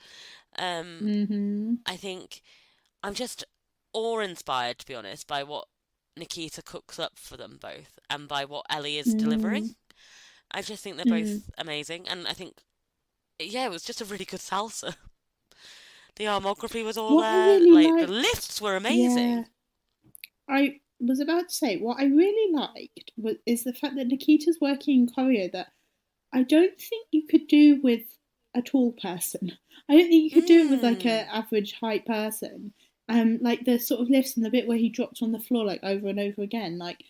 [SPEAKER 2] Um,
[SPEAKER 1] Mm-hmm.
[SPEAKER 2] I think I'm just awe-inspired, to be honest, by what Nikita cooks up for them both and by what Ellie is delivering.
[SPEAKER 1] Mm,
[SPEAKER 2] I just think they're
[SPEAKER 1] mm.
[SPEAKER 2] both amazing, and I think, yeah, it was just a really good salsa. The armography was all
[SPEAKER 1] What I
[SPEAKER 2] there,
[SPEAKER 1] really
[SPEAKER 2] like the
[SPEAKER 1] liked,
[SPEAKER 2] lifts were
[SPEAKER 1] yeah,
[SPEAKER 2] amazing.
[SPEAKER 1] I was about to say what I really liked is the fact that Nikita's working in choreo that I don't think you could do with a tall person. I don't think you could do it with like
[SPEAKER 2] Mm,
[SPEAKER 1] a average height person. Like the sort of lifts and the bit where he drops on the floor like over and over again. Like,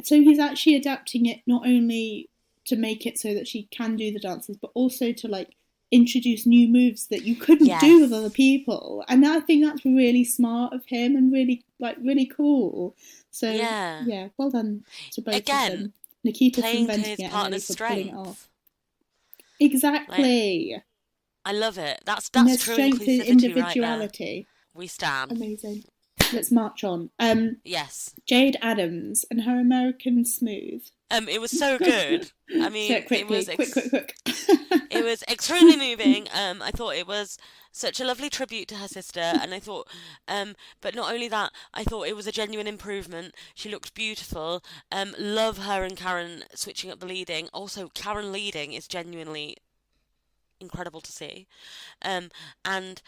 [SPEAKER 1] so he's actually adapting it not only to make it so that she can do the dances, but also to like introduce new moves that you couldn't do with other
[SPEAKER 2] yes,
[SPEAKER 1] people. And I think that's really smart of him and really cool. So
[SPEAKER 2] yeah.
[SPEAKER 1] yeah, well done to both of
[SPEAKER 2] Again,
[SPEAKER 1] them. Nikita for
[SPEAKER 2] playing to
[SPEAKER 1] inventing
[SPEAKER 2] his
[SPEAKER 1] it and Ellie
[SPEAKER 2] partner's
[SPEAKER 1] for pulling it off.
[SPEAKER 2] strength. Like,
[SPEAKER 1] Exactly.
[SPEAKER 2] I love it.
[SPEAKER 1] And
[SPEAKER 2] That's
[SPEAKER 1] their
[SPEAKER 2] true
[SPEAKER 1] strength in
[SPEAKER 2] inclusivity right there.
[SPEAKER 1] individuality.
[SPEAKER 2] We stand.
[SPEAKER 1] Amazing. Let's march on.
[SPEAKER 2] Yes.
[SPEAKER 1] Jade Adams and her American Smooth.
[SPEAKER 2] It was so good. I
[SPEAKER 1] Say
[SPEAKER 2] mean,
[SPEAKER 1] it quickly. Quick.
[SPEAKER 2] it was extremely moving. I thought it was such a lovely tribute to her sister, and I thought, but not only that, I thought it was a genuine improvement. She looked beautiful. Love her and Karen switching up the leading. Also, Karen leading is genuinely incredible to see. Um, and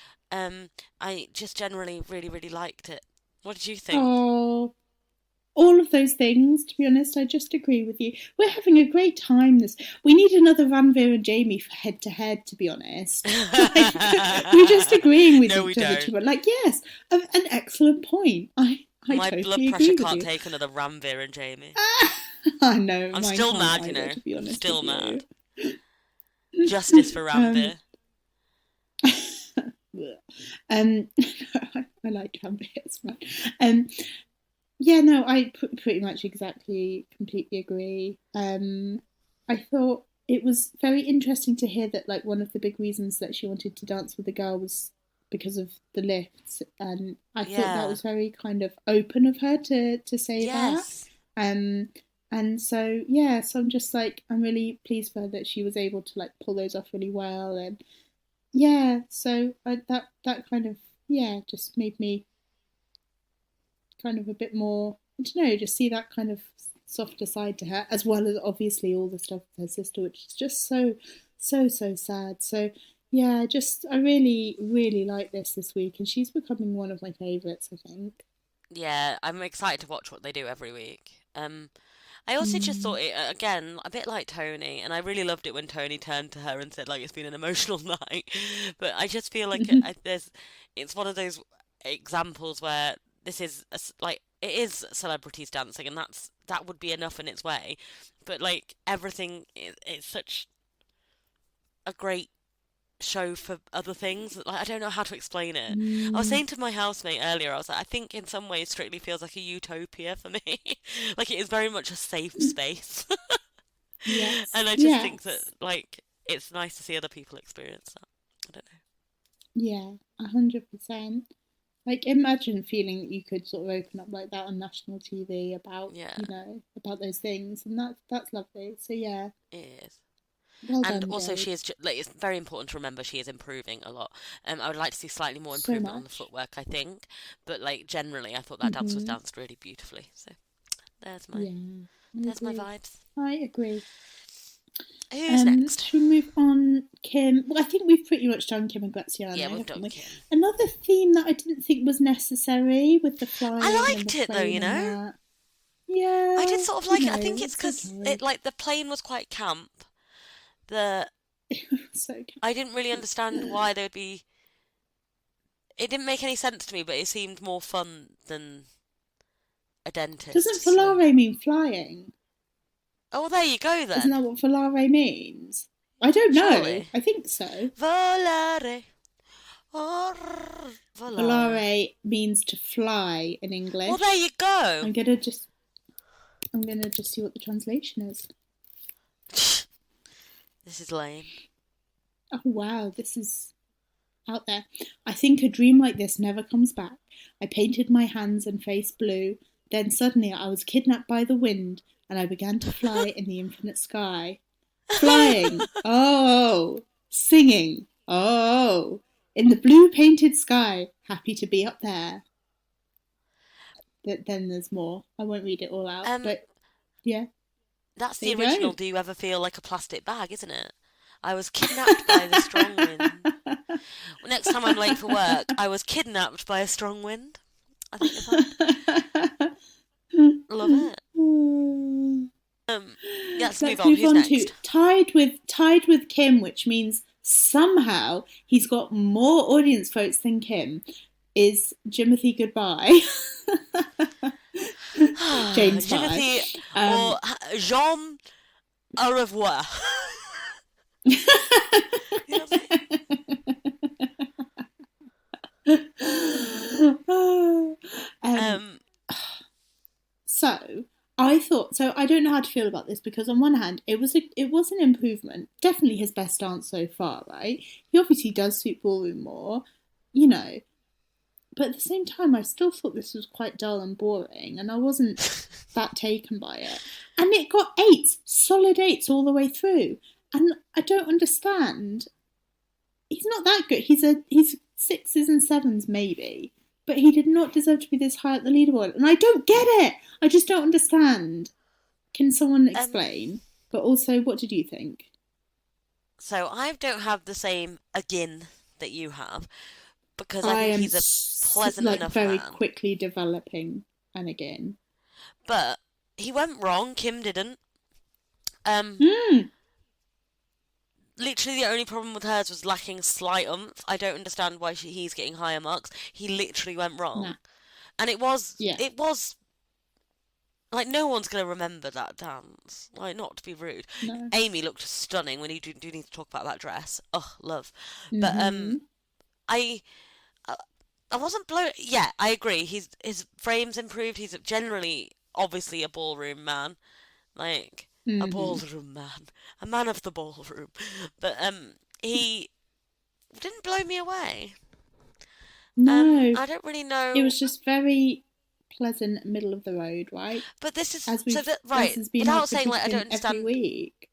[SPEAKER 2] I just generally really, really liked it. What did you think?
[SPEAKER 1] Oh, all of those things, to be honest, I just agree with you. We're having a great time. We need another Ranveer and Jamie for head to head, to be honest. Like, we're just agreing with
[SPEAKER 2] No, we
[SPEAKER 1] each other
[SPEAKER 2] don't.
[SPEAKER 1] too much. Like, yes, an excellent point. I
[SPEAKER 2] My blood
[SPEAKER 1] totally
[SPEAKER 2] pressure
[SPEAKER 1] agree with
[SPEAKER 2] can't
[SPEAKER 1] you.
[SPEAKER 2] take another Ranveer and Jamie.
[SPEAKER 1] I know,
[SPEAKER 2] I'm
[SPEAKER 1] mine
[SPEAKER 2] still
[SPEAKER 1] can't
[SPEAKER 2] mad, you
[SPEAKER 1] either,
[SPEAKER 2] know.
[SPEAKER 1] to be honest with
[SPEAKER 2] Still
[SPEAKER 1] you.
[SPEAKER 2] mad. Justice for
[SPEAKER 1] um,
[SPEAKER 2] Ranveer.
[SPEAKER 1] um, I like Ranveer, it's fine. Um, Yeah, no, I pretty much completely agree. I thought it was very interesting to hear that like one of the big reasons that she wanted to dance with the girl was because of the lifts, and I thought that
[SPEAKER 2] Yeah.
[SPEAKER 1] was very kind of open of her to say that.
[SPEAKER 2] Yes.
[SPEAKER 1] Um, and so yeah, so I'm just like I'm really pleased for her that she was able to like pull those off really well, and yeah, so that kind of yeah, just made me kind of a bit more, I don't know, just see that kind of softer side to her, as well as obviously all the stuff with her sister, which is just so sad. So yeah, just I really, really like this week, and she's becoming one of my favourites, I think.
[SPEAKER 2] Yeah, I'm excited to watch what they do every week. I also just thought
[SPEAKER 1] Mm.
[SPEAKER 2] it again a bit like Tony, and I really loved it when Tony turned to her and said like it's been an emotional night. But I just feel like it's one of those examples where this is like it is celebrities dancing, and that would be enough in its way. But like everything, it's such a great show for other things. Like I don't know how to explain it. I was
[SPEAKER 1] Mm.
[SPEAKER 2] saying to my housemate earlier, I was like, I think in some ways Strictly feels like a utopia for me. Like it is very much a safe space.
[SPEAKER 1] Yes,
[SPEAKER 2] And I just think that
[SPEAKER 1] yes,
[SPEAKER 2] like it's nice to see other people experience that. I don't
[SPEAKER 1] yeah, 100%. Like, imagine feeling that you could sort of open up like that on national TV about,
[SPEAKER 2] know. Yeah,
[SPEAKER 1] about those things, and that's lovely. So yeah,
[SPEAKER 2] it is.
[SPEAKER 1] well
[SPEAKER 2] And
[SPEAKER 1] done,
[SPEAKER 2] also,
[SPEAKER 1] Jade.
[SPEAKER 2] like it's very important to remember she is improving a lot. I would like to see slightly more
[SPEAKER 1] So
[SPEAKER 2] improvement on the
[SPEAKER 1] much.
[SPEAKER 2] footwork, I think. But like generally, I thought that dance was
[SPEAKER 1] Mm-hmm.
[SPEAKER 2] danced really beautifully. So there's my
[SPEAKER 1] Yeah, I
[SPEAKER 2] there's my
[SPEAKER 1] agree.
[SPEAKER 2] vibes.
[SPEAKER 1] I agree.
[SPEAKER 2] Who's next?
[SPEAKER 1] Should we move on, Kim? Well, I think we've pretty much done Kim and
[SPEAKER 2] Yeah,
[SPEAKER 1] Graziano,
[SPEAKER 2] we've
[SPEAKER 1] haven't
[SPEAKER 2] done
[SPEAKER 1] we?
[SPEAKER 2] Kim.
[SPEAKER 1] Another theme that I didn't think was necessary with the
[SPEAKER 2] I
[SPEAKER 1] flying and the
[SPEAKER 2] liked it though,
[SPEAKER 1] plane
[SPEAKER 2] you
[SPEAKER 1] and
[SPEAKER 2] know.
[SPEAKER 1] that.
[SPEAKER 2] I did
[SPEAKER 1] Yeah,
[SPEAKER 2] sort of like it. I think it's
[SPEAKER 1] it's
[SPEAKER 2] because it
[SPEAKER 1] okay.
[SPEAKER 2] like the plane was quite camp. The
[SPEAKER 1] So
[SPEAKER 2] I didn't really understand why they would be. It didn't make any sense to me, but it seemed more fun than a dentist.
[SPEAKER 1] doesn't
[SPEAKER 2] So,
[SPEAKER 1] volare mean flying?
[SPEAKER 2] oh, well, there you go
[SPEAKER 1] Isn't
[SPEAKER 2] then.
[SPEAKER 1] that what volare means? I don't know.
[SPEAKER 2] Surely,
[SPEAKER 1] I think so.
[SPEAKER 2] volare, or volare.
[SPEAKER 1] Volare means to fly in
[SPEAKER 2] Well, there
[SPEAKER 1] English.
[SPEAKER 2] you go.
[SPEAKER 1] I'm gonna just I'm gonna just see what the translation is.
[SPEAKER 2] This is lame.
[SPEAKER 1] Oh wow, this is out there. I think a dream like this never comes back. I painted my hands and face blue. Then suddenly I was kidnapped by the wind and I began to fly in the infinite sky. Flying, oh, singing, oh, in the blue painted sky, happy to be up there. Then there's more. I won't read it all out,
[SPEAKER 2] um,
[SPEAKER 1] but yeah,
[SPEAKER 2] that's
[SPEAKER 1] there
[SPEAKER 2] the
[SPEAKER 1] you
[SPEAKER 2] original.
[SPEAKER 1] go.
[SPEAKER 2] Do you ever feel like a plastic bag, isn't it? I was kidnapped by the strong wind. Next time I'm late for work, I was kidnapped by a strong wind. I think you'll find. Love it. Yeah, let's move
[SPEAKER 1] Let's
[SPEAKER 2] on.
[SPEAKER 1] move
[SPEAKER 2] Who's
[SPEAKER 1] on to
[SPEAKER 2] next?
[SPEAKER 1] tied with Kim, which means somehow he's got more audience votes than Kim. Is Jimothy Goodbye? Jane's fine.
[SPEAKER 2] Jimothy
[SPEAKER 1] Um,
[SPEAKER 2] or Jean au revoir. You know what
[SPEAKER 1] um,
[SPEAKER 2] I'm
[SPEAKER 1] so I thought so. I don't know how to feel about this because on one hand, it was an improvement. Definitely his best dance so far, right? He obviously does suit ballroom more, you know. But at the same time, I still thought this was quite dull and boring, and I wasn't that taken by it. And it got eights, solid eights all the way through, and I don't understand. He's not that good. He's sixes and sevens maybe, but he did not deserve to be this high at the leaderboard, and I don't get it. I just don't understand. Can someone
[SPEAKER 2] um
[SPEAKER 1] explain? But also, what did you think?
[SPEAKER 2] so I don't have the same agin that you have because I
[SPEAKER 1] I
[SPEAKER 2] think
[SPEAKER 1] am
[SPEAKER 2] he's a pleasant
[SPEAKER 1] like
[SPEAKER 2] enough
[SPEAKER 1] very
[SPEAKER 2] man.
[SPEAKER 1] quickly developing, and again,
[SPEAKER 2] But he went wrong, Kim didn't. Um
[SPEAKER 1] mm,
[SPEAKER 2] Literally the only problem with hers was lacking slight umph. I don't understand why he's getting higher marks. He literally went
[SPEAKER 1] nah,
[SPEAKER 2] wrong. And it was
[SPEAKER 1] yeah,
[SPEAKER 2] it was like no one's gonna remember that dance. Like not to be rude.
[SPEAKER 1] no,
[SPEAKER 2] Amy looked stunning when you do need to talk about that dress. Oh, love. But
[SPEAKER 1] mm-hmm,
[SPEAKER 2] I uh, I wasn't blown. Yeah, I agree. His frame's improved. He's generally obviously a ballroom man, like a
[SPEAKER 1] mm-hmm.
[SPEAKER 2] ballroom man, a man of the ballroom. But he didn't blow me away.
[SPEAKER 1] No,
[SPEAKER 2] I don't really
[SPEAKER 1] it
[SPEAKER 2] know.
[SPEAKER 1] was just very pleasant, middle of the road, right?
[SPEAKER 2] But this is
[SPEAKER 1] As
[SPEAKER 2] so
[SPEAKER 1] we've
[SPEAKER 2] that
[SPEAKER 1] as
[SPEAKER 2] right.
[SPEAKER 1] has been our
[SPEAKER 2] Without saying like
[SPEAKER 1] critique
[SPEAKER 2] I don't
[SPEAKER 1] in every
[SPEAKER 2] understand.
[SPEAKER 1] week.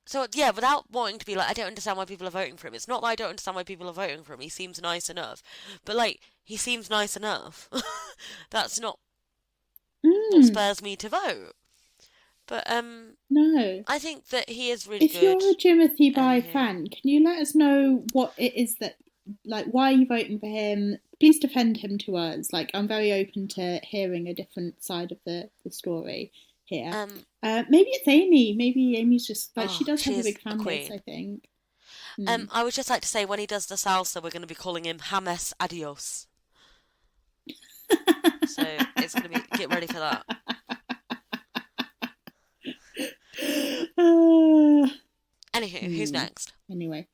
[SPEAKER 2] So yeah, without wanting to be like, I don't understand why people are voting for him. It's not that I don't understand why people are voting for him. He seems nice enough, but like he seems nice enough. That's not what
[SPEAKER 1] Mm,
[SPEAKER 2] spurs me to vote. But
[SPEAKER 1] no.
[SPEAKER 2] I think that he is really
[SPEAKER 1] If
[SPEAKER 2] good.
[SPEAKER 1] you're a Jimothy By
[SPEAKER 2] Anywho,
[SPEAKER 1] fan, can you let us know what it is that, like, why are you voting for him? Please defend him to us. Like, I'm very open to hearing a different side of the story here.
[SPEAKER 2] um,
[SPEAKER 1] Maybe it's Amy. Maybe Amy's just, like, she
[SPEAKER 2] oh,
[SPEAKER 1] does
[SPEAKER 2] she
[SPEAKER 1] have a
[SPEAKER 2] is
[SPEAKER 1] big
[SPEAKER 2] a
[SPEAKER 1] fan base, I
[SPEAKER 2] queen.
[SPEAKER 1] think. Mm.
[SPEAKER 2] I would just like to say when he does the salsa, we're going to be calling him James Adios. So it's going to be get ready for that.
[SPEAKER 1] uh,
[SPEAKER 2] Anywho, who's next?
[SPEAKER 1] Anyway,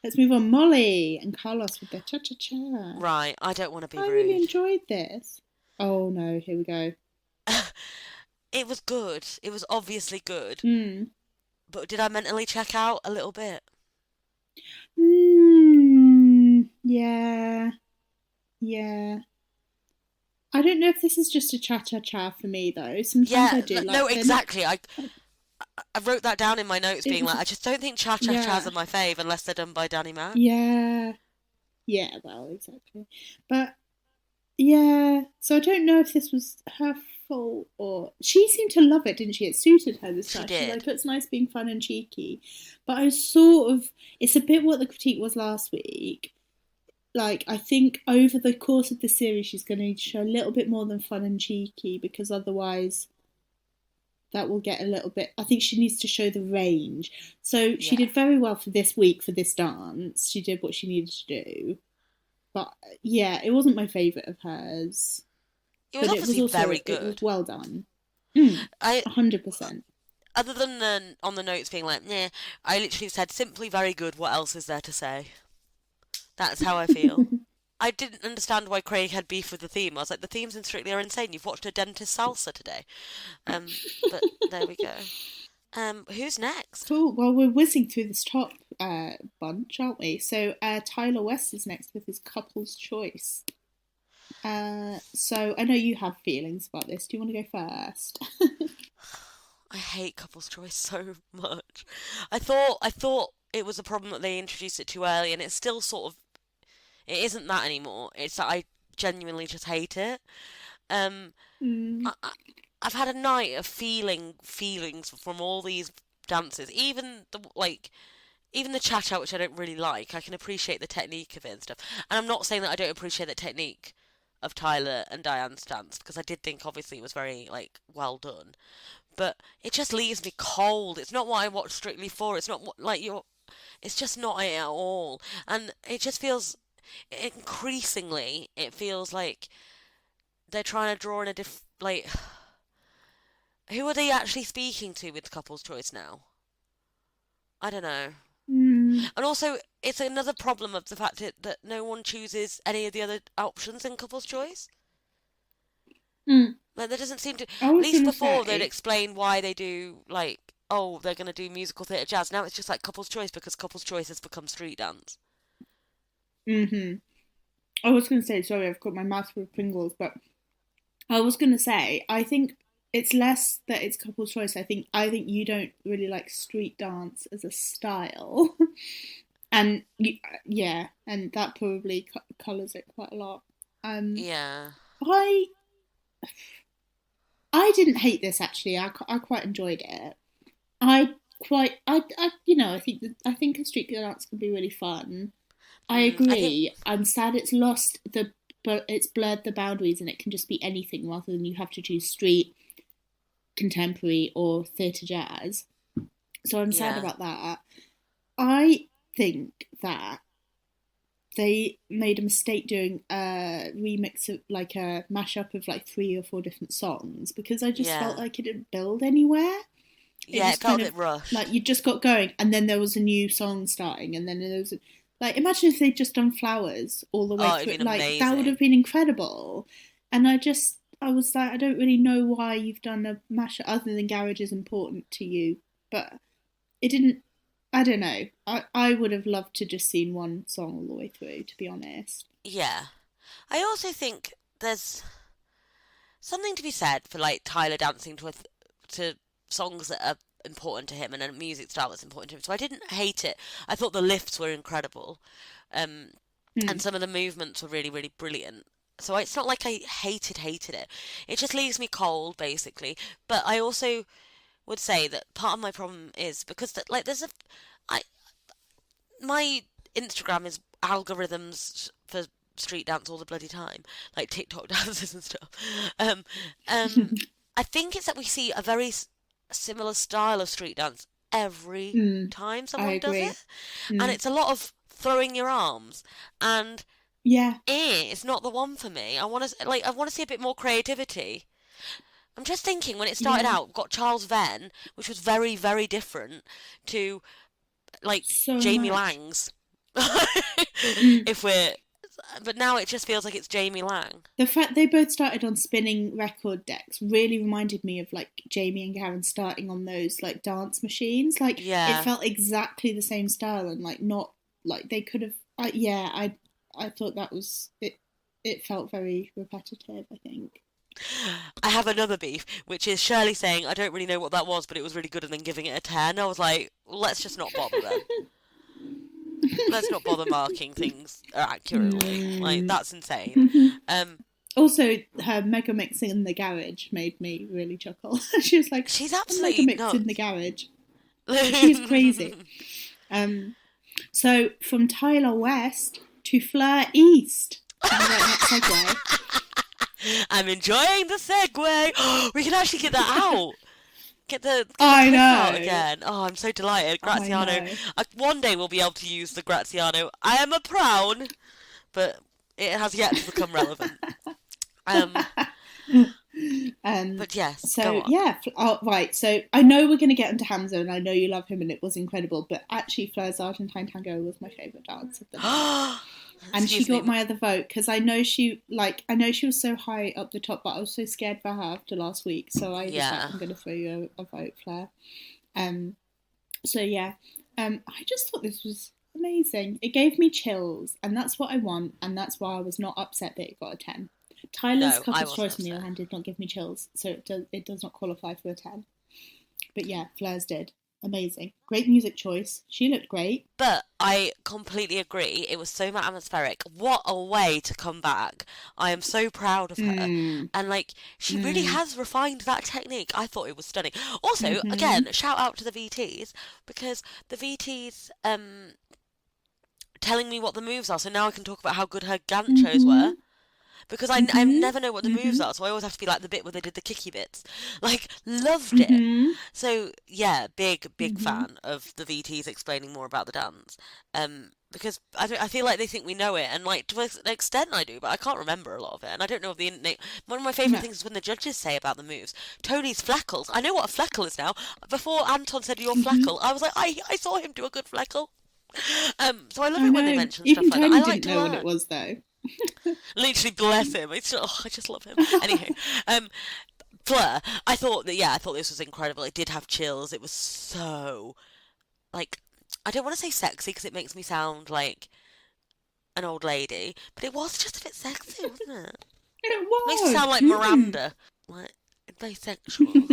[SPEAKER 1] let's move on. Molly and Carlos with their cha cha cha.
[SPEAKER 2] Right, I don't want to be
[SPEAKER 1] I really
[SPEAKER 2] rude.
[SPEAKER 1] enjoyed this. Oh no, here we go.
[SPEAKER 2] It was good. It was obviously good.
[SPEAKER 1] Mm.
[SPEAKER 2] But did I mentally check out a little bit?
[SPEAKER 1] Yeah, yeah. I don't know if this is just a cha cha cha for me though. Sometimes
[SPEAKER 2] Yeah,
[SPEAKER 1] I do.
[SPEAKER 2] no,
[SPEAKER 1] Like they're not.
[SPEAKER 2] exactly. I wrote that down in my notes,
[SPEAKER 1] It
[SPEAKER 2] being
[SPEAKER 1] was.
[SPEAKER 2] like, I just don't think cha cha chas
[SPEAKER 1] Yeah,
[SPEAKER 2] are my fave unless they're done by Danny Mac.
[SPEAKER 1] yeah, yeah. Well, exactly. But yeah, so I don't know if this was her fault or she seemed to love it, didn't she? It suited her this
[SPEAKER 2] She
[SPEAKER 1] time. She's
[SPEAKER 2] did.
[SPEAKER 1] like, it's nice being fun and cheeky. But I was sort of, it's a bit what the critique was last week. Like, I think over the course of the series, she's going to show a little bit more than fun and cheeky because otherwise that will get a little bit. I think she needs to show the range. So she
[SPEAKER 2] Yeah.
[SPEAKER 1] did very well for this week for this dance. She did what she needed to do. But yeah, it wasn't my favourite of hers.
[SPEAKER 2] It was
[SPEAKER 1] But it was
[SPEAKER 2] obviously
[SPEAKER 1] also
[SPEAKER 2] very
[SPEAKER 1] it was
[SPEAKER 2] good.
[SPEAKER 1] well done.
[SPEAKER 2] I
[SPEAKER 1] 100%.
[SPEAKER 2] Other than on the notes being like, nah, I literally said simply very good. What else is there to say? That's how I feel. I didn't understand why Craig had beef with the theme. I was like, the themes in Strictly are insane. You've watched a dentist salsa today. But there we go. Who's next?
[SPEAKER 1] Cool. Well, we're whizzing through this top bunch, aren't we? So Tyler West is next with his couple's choice. So I know you have feelings about this. Do you want to go first?
[SPEAKER 2] I hate couples choice so much. I thought it was a problem that they introduced it too early, and it's still sort of it isn't that anymore. It's that I genuinely just hate it. Um,
[SPEAKER 1] Mm.
[SPEAKER 2] I've had a night of feelings from all these dances, even even the cha-cha, which I don't really like. I can appreciate the technique of it and stuff, and I'm not saying that I don't appreciate the technique of Tyler and Diane's dance because I did think obviously it was very well done, but it just leaves me cold. It's not what I watch Strictly for. It's not what like you're. It's just not it at all, and it just feels increasingly. It feels like they're trying to draw in a who are they actually speaking to with couple's choice now? I don't know.
[SPEAKER 1] Mm.
[SPEAKER 2] And also, it's another problem of the fact that no one chooses any of the other options in couple's choice.
[SPEAKER 1] Mm.
[SPEAKER 2] Like, there doesn't seem to.
[SPEAKER 1] I
[SPEAKER 2] At
[SPEAKER 1] was
[SPEAKER 2] least
[SPEAKER 1] gonna
[SPEAKER 2] before, they'd
[SPEAKER 1] say.
[SPEAKER 2] explain why they do, oh, they're going to do musical theatre jazz. Now it's just like couple's choice because couple's choice has become street dance.
[SPEAKER 1] Mm-hmm. I was gonna say. Sorry, I've got my mouth full of Pringles, but I was gonna say. I think it's less that it's couple's choice. I think you don't really like street dance as a style, and yeah, and that probably colours it quite a lot. Um,
[SPEAKER 2] Yeah.
[SPEAKER 1] I I didn't hate this actually. I quite enjoyed it. I think a street dance can be really fun. I
[SPEAKER 2] I think,
[SPEAKER 1] agree. I'm sad it's lost but it's blurred the boundaries and it can just be anything rather than you have to choose street, contemporary, or theatre jazz. So I'm sad
[SPEAKER 2] yeah.
[SPEAKER 1] about that. I think that they made a mistake doing a remix of like a mashup of like three or four different songs because I just felt
[SPEAKER 2] Yeah.
[SPEAKER 1] like it didn't build anywhere. It
[SPEAKER 2] Yeah, it
[SPEAKER 1] just kind
[SPEAKER 2] felt a
[SPEAKER 1] of
[SPEAKER 2] bit rushed.
[SPEAKER 1] like you just got going and then there was a new song starting and then there was like imagine if they'd just done flowers all the way
[SPEAKER 2] Oh, it'd
[SPEAKER 1] through,
[SPEAKER 2] been
[SPEAKER 1] like that would have
[SPEAKER 2] amazing.
[SPEAKER 1] been incredible. And I was like, I don't really know why you've done a mashup other than garage is important to you, but it didn't. I don't know. I would have loved to just seen one song all the way through, to be honest.
[SPEAKER 2] Yeah. I also think there's something to be said for like Tyler dancing to songs that are important to him and a music style that's important to him. So I didn't hate it. I thought the lifts were incredible, and
[SPEAKER 1] Mm.
[SPEAKER 2] some of the movements were really, really brilliant. So it's not like I hated it. It just leaves me cold, basically. But I also would say that part of my problem is because like there's a I my Instagram is algorithms for street dance all the bloody time, like TikTok dances and stuff. Um, um, I think it's that we see a very similar style of street dance every
[SPEAKER 1] Mm.
[SPEAKER 2] time
[SPEAKER 1] I
[SPEAKER 2] someone does
[SPEAKER 1] agree.
[SPEAKER 2] it, and
[SPEAKER 1] Mm.
[SPEAKER 2] it's a lot of throwing your arms, and
[SPEAKER 1] Yeah.
[SPEAKER 2] it's not the one for me. I want to see a bit more creativity. I'm just thinking when it started
[SPEAKER 1] Yeah.
[SPEAKER 2] out, we've got Charles Venn, which was very, very different to like
[SPEAKER 1] So
[SPEAKER 2] Jamie
[SPEAKER 1] much.
[SPEAKER 2] Lang's.
[SPEAKER 1] Mm.
[SPEAKER 2] If we're, but now it just feels like it's Jamie Lang.
[SPEAKER 1] The fact they both started on spinning record decks really reminded me of like Jamie and Gavin starting on those like dance machines. Like it
[SPEAKER 2] Yeah,
[SPEAKER 1] felt exactly the same style and like not like they could have. Yeah, I thought that was it. It felt very repetitive, I think.
[SPEAKER 2] I have another beef, which is Shirley saying I don't really know what that was, but it was really good, and then giving it a 10. I was like, let's just not bother then. Let's not bother marking things accurately. Like
[SPEAKER 1] Mm.
[SPEAKER 2] that's insane. Um,
[SPEAKER 1] Also, her Megamix in the garage made me really chuckle. She was like,
[SPEAKER 2] she's
[SPEAKER 1] "A
[SPEAKER 2] absolutely
[SPEAKER 1] Megamix in the
[SPEAKER 2] nuts.
[SPEAKER 1] garage." She's crazy. Um, so from Tyler West to Fleur East. Can you write that segue?
[SPEAKER 2] I'm enjoying the segue. We can actually get that out. Get the
[SPEAKER 1] I
[SPEAKER 2] clip out
[SPEAKER 1] know.
[SPEAKER 2] again. Oh, I'm so delighted.
[SPEAKER 1] I
[SPEAKER 2] Graziano.
[SPEAKER 1] know.
[SPEAKER 2] One day we'll be able to use the Graziano. I am a proud, but it has yet to become relevant. Um,
[SPEAKER 1] um,
[SPEAKER 2] but yes, go
[SPEAKER 1] so
[SPEAKER 2] on.
[SPEAKER 1] yeah, right. So I know we're going to get into Hamza, and I know you love him, and it was incredible. But actually, Fleur's Argentine Tango was my favourite dance of the night. And she
[SPEAKER 2] Excuse me.
[SPEAKER 1] got my other vote because I know she was so high up the top, but I was so scared for her after last week, so I was like,
[SPEAKER 2] Yeah.
[SPEAKER 1] I'm gonna throw you a vote, Claire. Um, so yeah, I just thought this was amazing. It gave me chills, and that's what I want, and that's why I was not upset that it got a 10. Tyler's
[SPEAKER 2] No, I
[SPEAKER 1] Couple's
[SPEAKER 2] wasn't
[SPEAKER 1] Choice, on the
[SPEAKER 2] upset.
[SPEAKER 1] other hand, did not give me chills, so it does not qualify for a 10. But yeah, Flair's did. Amazing, great music choice. She looked great.
[SPEAKER 2] But I completely agree. It was so atmospheric. What a way to come back. I am so proud of her.
[SPEAKER 1] Mm,
[SPEAKER 2] And like, she really
[SPEAKER 1] mm,
[SPEAKER 2] has refined that technique. I thought it was stunning. Also,
[SPEAKER 1] mm-hmm,
[SPEAKER 2] again, shout out to the VTs because the VTs telling me what the moves are. So now I can talk about how good her ganchos
[SPEAKER 1] mm-hmm,
[SPEAKER 2] were. Because I
[SPEAKER 1] mm-hmm,
[SPEAKER 2] never know what the
[SPEAKER 1] mm-hmm.
[SPEAKER 2] moves are, so I always have to be like the bit where they did the kicky bits. Like, loved it.
[SPEAKER 1] Mhm.
[SPEAKER 2] So yeah, big
[SPEAKER 1] Mhm.
[SPEAKER 2] fan of the VTs explaining more about the dance. Because I feel like they think we know it, and like to an extent I do, but I can't remember a lot of it, and I don't know if the one of my favourite
[SPEAKER 1] No.
[SPEAKER 2] things is when the judges say about the moves. Tony's fleckles. I know what a fleckle is now. Before Anton said your
[SPEAKER 1] Mhm.
[SPEAKER 2] fleckle, I was like, I saw him do a good fleckle. So I love
[SPEAKER 1] I
[SPEAKER 2] it when they
[SPEAKER 1] know.
[SPEAKER 2] mention stuff
[SPEAKER 1] Even
[SPEAKER 2] like that. I
[SPEAKER 1] Tony
[SPEAKER 2] like
[SPEAKER 1] didn't
[SPEAKER 2] to
[SPEAKER 1] know what it
[SPEAKER 2] learn.
[SPEAKER 1] was though.
[SPEAKER 2] Literally bless him. I just love him. Anywho, um, Fleur, I thought this was incredible. It did have chills. It was so like I don't want to say sexy because it makes me sound like an old lady, but it was just a bit sexy, wasn't it?
[SPEAKER 1] It
[SPEAKER 2] Makes me
[SPEAKER 1] was.
[SPEAKER 2] sound like
[SPEAKER 1] Mm.
[SPEAKER 2] Miranda, like very sexual.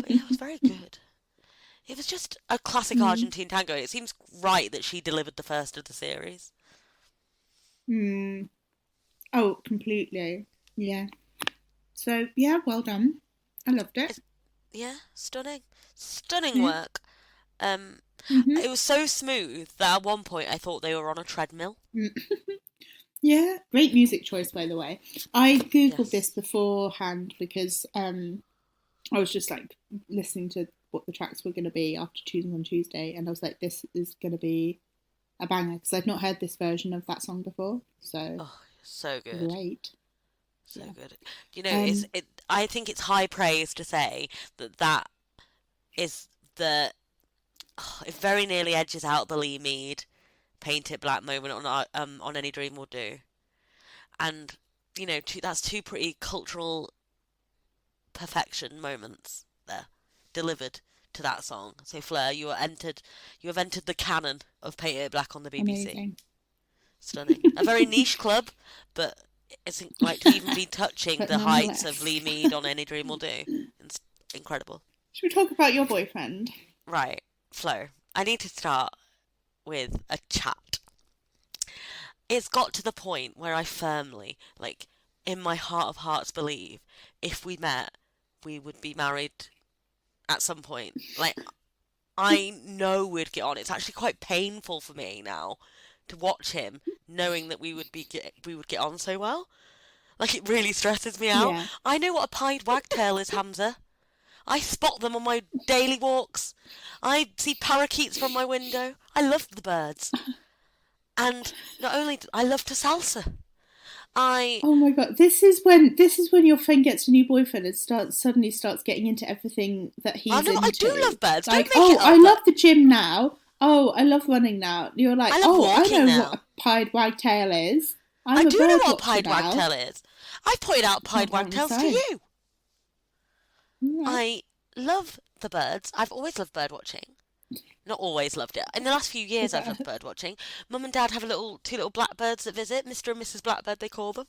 [SPEAKER 2] But yeah, it was very good. It was just a classic
[SPEAKER 1] mm.
[SPEAKER 2] Argentine tango. It seems right that she delivered the first of the series.
[SPEAKER 1] Mm. Oh, completely. Yeah. So yeah, well done. I loved it.
[SPEAKER 2] It's, yeah, stunning, stunning
[SPEAKER 1] Yeah.
[SPEAKER 2] work.
[SPEAKER 1] Mhm.
[SPEAKER 2] It was so smooth that at one point I thought they were on a treadmill.
[SPEAKER 1] Mm. Yeah. Great music choice, by the way. I googled this
[SPEAKER 2] Yes.
[SPEAKER 1] beforehand because I was just like listening to what the tracks were going to be after choosing on Tuesday, and I was like, this is going to be a banger because I'd not heard this version of that song before. So
[SPEAKER 2] Oh, so good.
[SPEAKER 1] great.
[SPEAKER 2] So
[SPEAKER 1] Yeah.
[SPEAKER 2] good. You know,
[SPEAKER 1] Um.
[SPEAKER 2] I think it's high praise to say that that is the it very nearly edges out the Lee Mead paint it black moment on Any Dream Will Do. And you know, that's two pretty cultural perfection moments there delivered to that song. So Fleur, you have entered the canon of Paint It Black on the BBC.
[SPEAKER 1] Amazing.
[SPEAKER 2] Stunning. A very niche club, but it's like to even be touching
[SPEAKER 1] But
[SPEAKER 2] the heights of
[SPEAKER 1] nonetheless.
[SPEAKER 2] Lee Mead on Any Dream Will Do. It's incredible.
[SPEAKER 1] Should we talk about your boyfriend?
[SPEAKER 2] Right, Flo. I need to start with a chat. It's got to the point where I firmly, like, in my heart of hearts, believe if we met, we would be married at some point. Like, I know we'd get on. It's actually quite painful for me now to watch him, knowing that we would get on so well. Like, it really stresses me out.
[SPEAKER 1] Yeah.
[SPEAKER 2] I know what a pied wagtail is, Hamza. I spot them on my daily walks. I see parakeets from my window. I love the birds. And not only I love to salsa. I
[SPEAKER 1] Oh my god, this is when your friend gets a new boyfriend and suddenly starts getting into everything that
[SPEAKER 2] I
[SPEAKER 1] he's
[SPEAKER 2] know I do
[SPEAKER 1] into.
[SPEAKER 2] love birds. Don't
[SPEAKER 1] Like,
[SPEAKER 2] make
[SPEAKER 1] oh,
[SPEAKER 2] it
[SPEAKER 1] I
[SPEAKER 2] up.
[SPEAKER 1] love the gym now. Oh, I love running now. You're like,
[SPEAKER 2] I love
[SPEAKER 1] oh, I
[SPEAKER 2] walking
[SPEAKER 1] know what
[SPEAKER 2] now.
[SPEAKER 1] a pied wagtail is.
[SPEAKER 2] I
[SPEAKER 1] I'm a
[SPEAKER 2] do know
[SPEAKER 1] bird
[SPEAKER 2] what a
[SPEAKER 1] watcher
[SPEAKER 2] pied
[SPEAKER 1] now.
[SPEAKER 2] wagtail is. I pointed out pied
[SPEAKER 1] Not long
[SPEAKER 2] wagtails to
[SPEAKER 1] so.
[SPEAKER 2] you.
[SPEAKER 1] Right.
[SPEAKER 2] I love the birds. I've always loved bird watching. Not always loved it. In the last few years, I've loved bird watching. Mum and Dad have two little blackbirds that visit. Mr. and Mrs. Blackbird, they call them.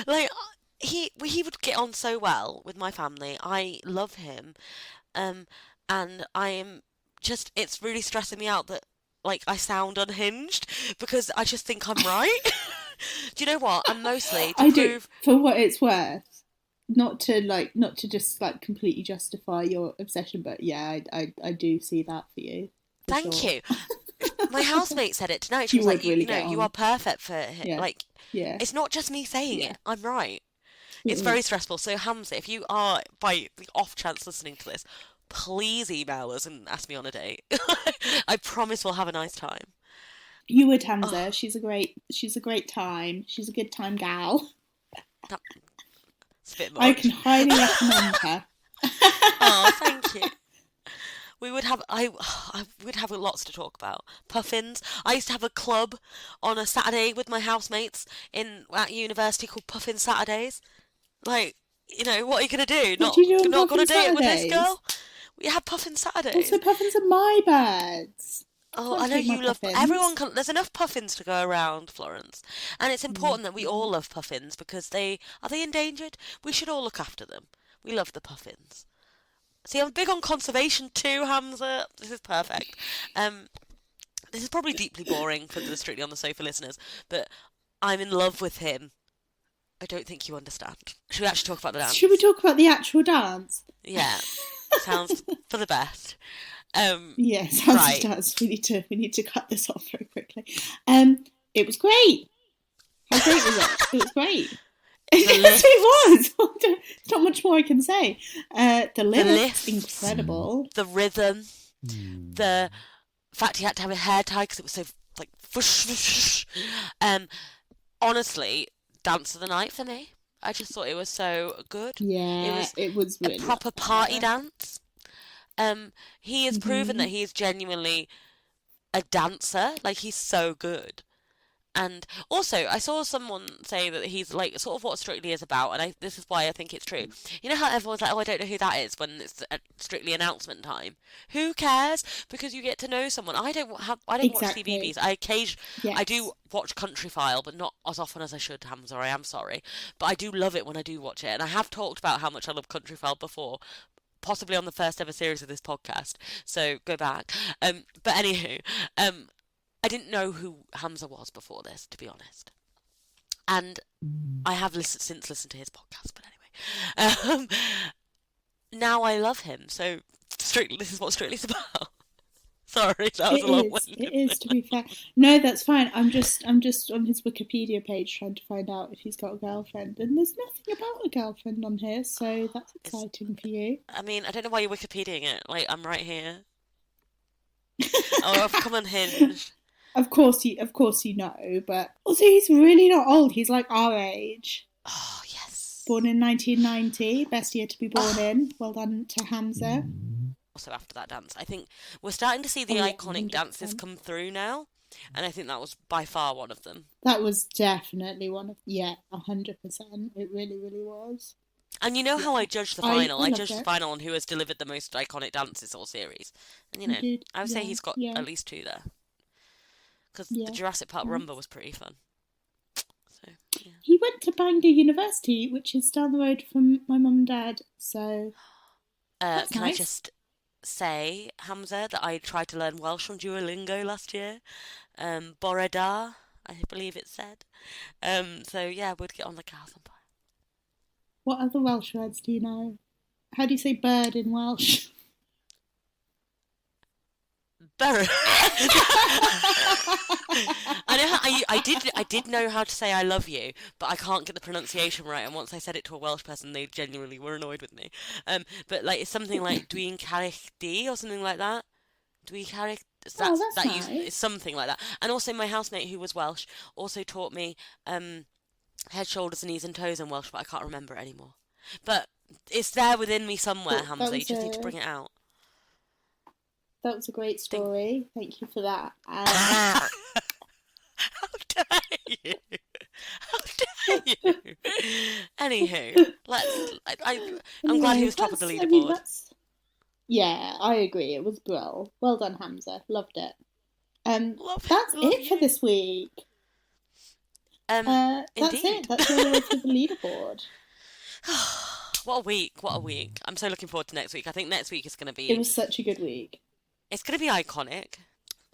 [SPEAKER 2] Like he would get on so well with my family. I love him, um, and I am just. It's really stressing me out that like I sound unhinged because I just think I'm right. Do you know what? And mostly to
[SPEAKER 1] I do,
[SPEAKER 2] prove.
[SPEAKER 1] for what it's worth. Not to just like completely justify your obsession, but yeah, I do see that for you, for
[SPEAKER 2] Thank
[SPEAKER 1] sure.
[SPEAKER 2] you. My housemate said it tonight. She
[SPEAKER 1] You
[SPEAKER 2] was like,
[SPEAKER 1] would really
[SPEAKER 2] you know,
[SPEAKER 1] get
[SPEAKER 2] you are
[SPEAKER 1] on.
[SPEAKER 2] perfect for him.
[SPEAKER 1] Yeah,
[SPEAKER 2] Like,
[SPEAKER 1] yeah,
[SPEAKER 2] it's not just me saying
[SPEAKER 1] yeah.
[SPEAKER 2] it. I'm right. It's
[SPEAKER 1] Mm-mm.
[SPEAKER 2] very stressful. So, Hamza, if you are by the off chance listening to this, please email us and ask me on a date. I promise we'll have a nice time.
[SPEAKER 1] You would, Hamza.
[SPEAKER 2] Oh,
[SPEAKER 1] She's a great time. She's a good time gal.
[SPEAKER 2] that's a bit
[SPEAKER 1] I can
[SPEAKER 2] much.
[SPEAKER 1] highly recommend her.
[SPEAKER 2] Oh, thank you. We would have I would have lots to talk about. Puffins. I used to have a club on a Saturday with my housemates in at university called Puffin Saturdays. Like, what are you gonna do?
[SPEAKER 1] What do you do on
[SPEAKER 2] Not gonna
[SPEAKER 1] Puffin
[SPEAKER 2] date with this
[SPEAKER 1] Saturdays?
[SPEAKER 2] girl? We have Puffin
[SPEAKER 1] Also,
[SPEAKER 2] Saturdays.
[SPEAKER 1] puffins are my birds. I
[SPEAKER 2] Oh, I
[SPEAKER 1] can't
[SPEAKER 2] know
[SPEAKER 1] take my
[SPEAKER 2] you love
[SPEAKER 1] puffins.
[SPEAKER 2] everyone can there's enough puffins to go around, Florence. And it's
[SPEAKER 1] Mm,
[SPEAKER 2] important that we
[SPEAKER 1] yeah.
[SPEAKER 2] all love puffins because they endangered? We should all look after them. We love the puffins. See, I'm big on conservation too, Hamza. This is perfect. Um, this is probably deeply boring for the Strictly on the Sofa listeners, but I'm in love with him. I don't think you understand. Should we actually talk about the
[SPEAKER 1] Should we
[SPEAKER 2] dance?
[SPEAKER 1] talk about the actual dance?
[SPEAKER 2] Yeah, sounds for the best.
[SPEAKER 1] Yeah, sounds like
[SPEAKER 2] Right.
[SPEAKER 1] dance. We need to cut this off very quickly. It was great. How great was it? It was great.
[SPEAKER 2] The
[SPEAKER 1] Yes,
[SPEAKER 2] lifts,
[SPEAKER 1] it was. There's not much more I can say. The
[SPEAKER 2] the
[SPEAKER 1] lifts,
[SPEAKER 2] lifts,
[SPEAKER 1] incredible.
[SPEAKER 2] the rhythm, the fact he had to have a hair tie because it was so like whoosh, whoosh. Um, honestly, dance of the night for me. I just thought it was so good. It
[SPEAKER 1] Yeah,
[SPEAKER 2] was
[SPEAKER 1] it was
[SPEAKER 2] a
[SPEAKER 1] really up
[SPEAKER 2] proper party
[SPEAKER 1] there.
[SPEAKER 2] dance. He has proven that
[SPEAKER 1] Hmm.
[SPEAKER 2] he is genuinely a dancer. Like he's so good. And also, I saw someone say that he's like sort of what Strictly is about, and this is why I think it's true. You know how everyone's like, "Oh, I don't know who that is" when it's Strictly announcement time. Who cares? Because you get to know someone. I don't watch
[SPEAKER 1] Exactly.
[SPEAKER 2] CBBS. I do
[SPEAKER 1] Yes.
[SPEAKER 2] watch Country File, but not as often as I should. Hamza, I am sorry, but I do love it when I do watch it, and I have talked about how much I love Country File before, possibly on the first ever series of this podcast. So go back. But anywho, um, I didn't know who Hamza was before this, to be honest. And I have since listened to his podcast, but anyway. Now I love him. So Strictly, this is what Strictly's about. Sorry, that was
[SPEAKER 1] It
[SPEAKER 2] a
[SPEAKER 1] is.
[SPEAKER 2] long-winded
[SPEAKER 1] It is, to be fair. No, that's fine. I'm just on his Wikipedia page trying to find out if he's got a girlfriend, and there's nothing about a girlfriend on here, so that's
[SPEAKER 2] It's,
[SPEAKER 1] exciting for you.
[SPEAKER 2] I mean, I don't know why you're Wikipediaing it. Like, I'm right here. Oh, I've come unhinged.
[SPEAKER 1] Of course you know, but also he's really not old. He's like our age.
[SPEAKER 2] Oh, yes.
[SPEAKER 1] Born in 1990, best year to be born
[SPEAKER 2] Oh,
[SPEAKER 1] in. Well done to Hamza.
[SPEAKER 2] also after that dance, I think we're starting to see the
[SPEAKER 1] Oh yeah,
[SPEAKER 2] iconic dances
[SPEAKER 1] 100%.
[SPEAKER 2] come through now, and I think that was by far one of them.
[SPEAKER 1] That was definitely one of, yeah, 100%. It really, really was.
[SPEAKER 2] And you know how I
[SPEAKER 1] Yeah,
[SPEAKER 2] judge the
[SPEAKER 1] I
[SPEAKER 2] final?
[SPEAKER 1] I
[SPEAKER 2] I
[SPEAKER 1] loved
[SPEAKER 2] judge the
[SPEAKER 1] it.
[SPEAKER 2] final on who has delivered the most iconic dances all series. And
[SPEAKER 1] You did,
[SPEAKER 2] I would say
[SPEAKER 1] yeah,
[SPEAKER 2] he's got
[SPEAKER 1] yeah,
[SPEAKER 2] at least two there. Because the
[SPEAKER 1] yeah.
[SPEAKER 2] Jurassic Park Rumba
[SPEAKER 1] Nice.
[SPEAKER 2] was pretty fun. So. Yeah.
[SPEAKER 1] He went to Bangor University, which is down the road from my mum and dad. So that's
[SPEAKER 2] Can I
[SPEAKER 1] nice.
[SPEAKER 2] just say, Hamza, that I tried to learn Welsh from Duolingo last year. Boreda, I believe it said. So yeah, we'd get on the cows and pie.
[SPEAKER 1] What other Welsh words do you know? How do you say bird in Welsh?
[SPEAKER 2] Burr. I know how, I did know how to say I love you, but I can't get the pronunciation right. And once I said it to a Welsh person, they genuinely were annoyed with me. But like it's something like Dwi'n caru di or something like that. Dwi caru.
[SPEAKER 1] Oh,
[SPEAKER 2] That's
[SPEAKER 1] that's
[SPEAKER 2] that use
[SPEAKER 1] nice.
[SPEAKER 2] it's something like that. And also my housemate who was Welsh also taught me head, shoulders, knees, and toes in Welsh, but I can't remember it anymore. But it's there within me somewhere,
[SPEAKER 1] Well,
[SPEAKER 2] Hamza. You just need to bring it out.
[SPEAKER 1] that was a great
[SPEAKER 2] Think.
[SPEAKER 1] story. Thank you for that.
[SPEAKER 2] How dare you? How dare you? Anywho, I'm glad he
[SPEAKER 1] Anyway,
[SPEAKER 2] was top of the
[SPEAKER 1] I mean,
[SPEAKER 2] leaderboard.
[SPEAKER 1] yeah, I agree. It was brill. Well done, Hamza. Loved it. That's
[SPEAKER 2] Love
[SPEAKER 1] it for
[SPEAKER 2] you.
[SPEAKER 1] this week. That's
[SPEAKER 2] Indeed.
[SPEAKER 1] it. That's all there is for the leaderboard.
[SPEAKER 2] What a week! What a week! I'm so looking forward to next week. I think next week is going to
[SPEAKER 1] It
[SPEAKER 2] be
[SPEAKER 1] was such a good week.
[SPEAKER 2] it's going to be iconic.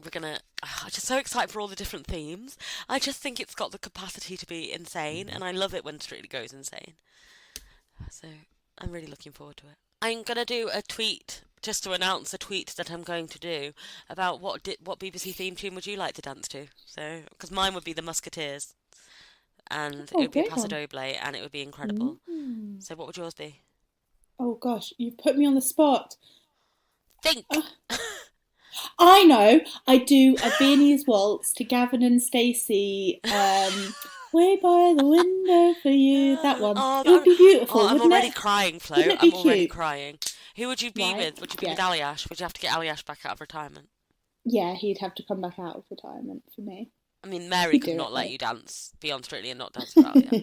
[SPEAKER 2] We're gonna. I'm just so excited for all the different themes. I just think it's got the capacity to be insane, and I love it when Strictly goes insane. So I'm really looking forward to it. I'm gonna do a tweet just to announce a tweet that I'm going to do about what BBC theme tune would you like to dance to? So because mine would be the Musketeers, and it
[SPEAKER 1] Oh,
[SPEAKER 2] would be
[SPEAKER 1] great
[SPEAKER 2] Paso
[SPEAKER 1] one.
[SPEAKER 2] Doble, and it would be incredible.
[SPEAKER 1] Mm.
[SPEAKER 2] So what would yours be?
[SPEAKER 1] Oh gosh, you've put me on the spot.
[SPEAKER 2] Think.
[SPEAKER 1] I know. I do a Viennese waltz to Gavin and Stacey. Way by the window for you. That one.
[SPEAKER 2] Oh,
[SPEAKER 1] It would be
[SPEAKER 2] oh,
[SPEAKER 1] beautiful,
[SPEAKER 2] I'm
[SPEAKER 1] wouldn't
[SPEAKER 2] already
[SPEAKER 1] it?
[SPEAKER 2] crying,
[SPEAKER 1] Wouldn't
[SPEAKER 2] Flo.
[SPEAKER 1] it be
[SPEAKER 2] I'm already
[SPEAKER 1] cute?
[SPEAKER 2] crying. Who would you be
[SPEAKER 1] Right?
[SPEAKER 2] with? Would you be with
[SPEAKER 1] Yeah.
[SPEAKER 2] Aliash? Would you have to get Aliash back out of retirement?
[SPEAKER 1] Yeah, he'd have to come back out of retirement for me.
[SPEAKER 2] I mean, Mary
[SPEAKER 1] He'd
[SPEAKER 2] could
[SPEAKER 1] do
[SPEAKER 2] not
[SPEAKER 1] it
[SPEAKER 2] let
[SPEAKER 1] though.
[SPEAKER 2] you dance, be on Strictly and not dance with Aliash. So.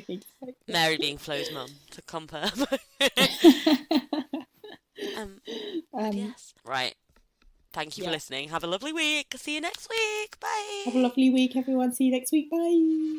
[SPEAKER 1] Exactly.
[SPEAKER 2] Mary being Flo's mum, to compare. But
[SPEAKER 1] um,
[SPEAKER 2] yes. Right. Thank you for
[SPEAKER 1] yeah.
[SPEAKER 2] listening. Have a lovely week. See you next week.
[SPEAKER 1] Have a
[SPEAKER 2] Bye.
[SPEAKER 1] lovely week, everyone. See you next week. Bye.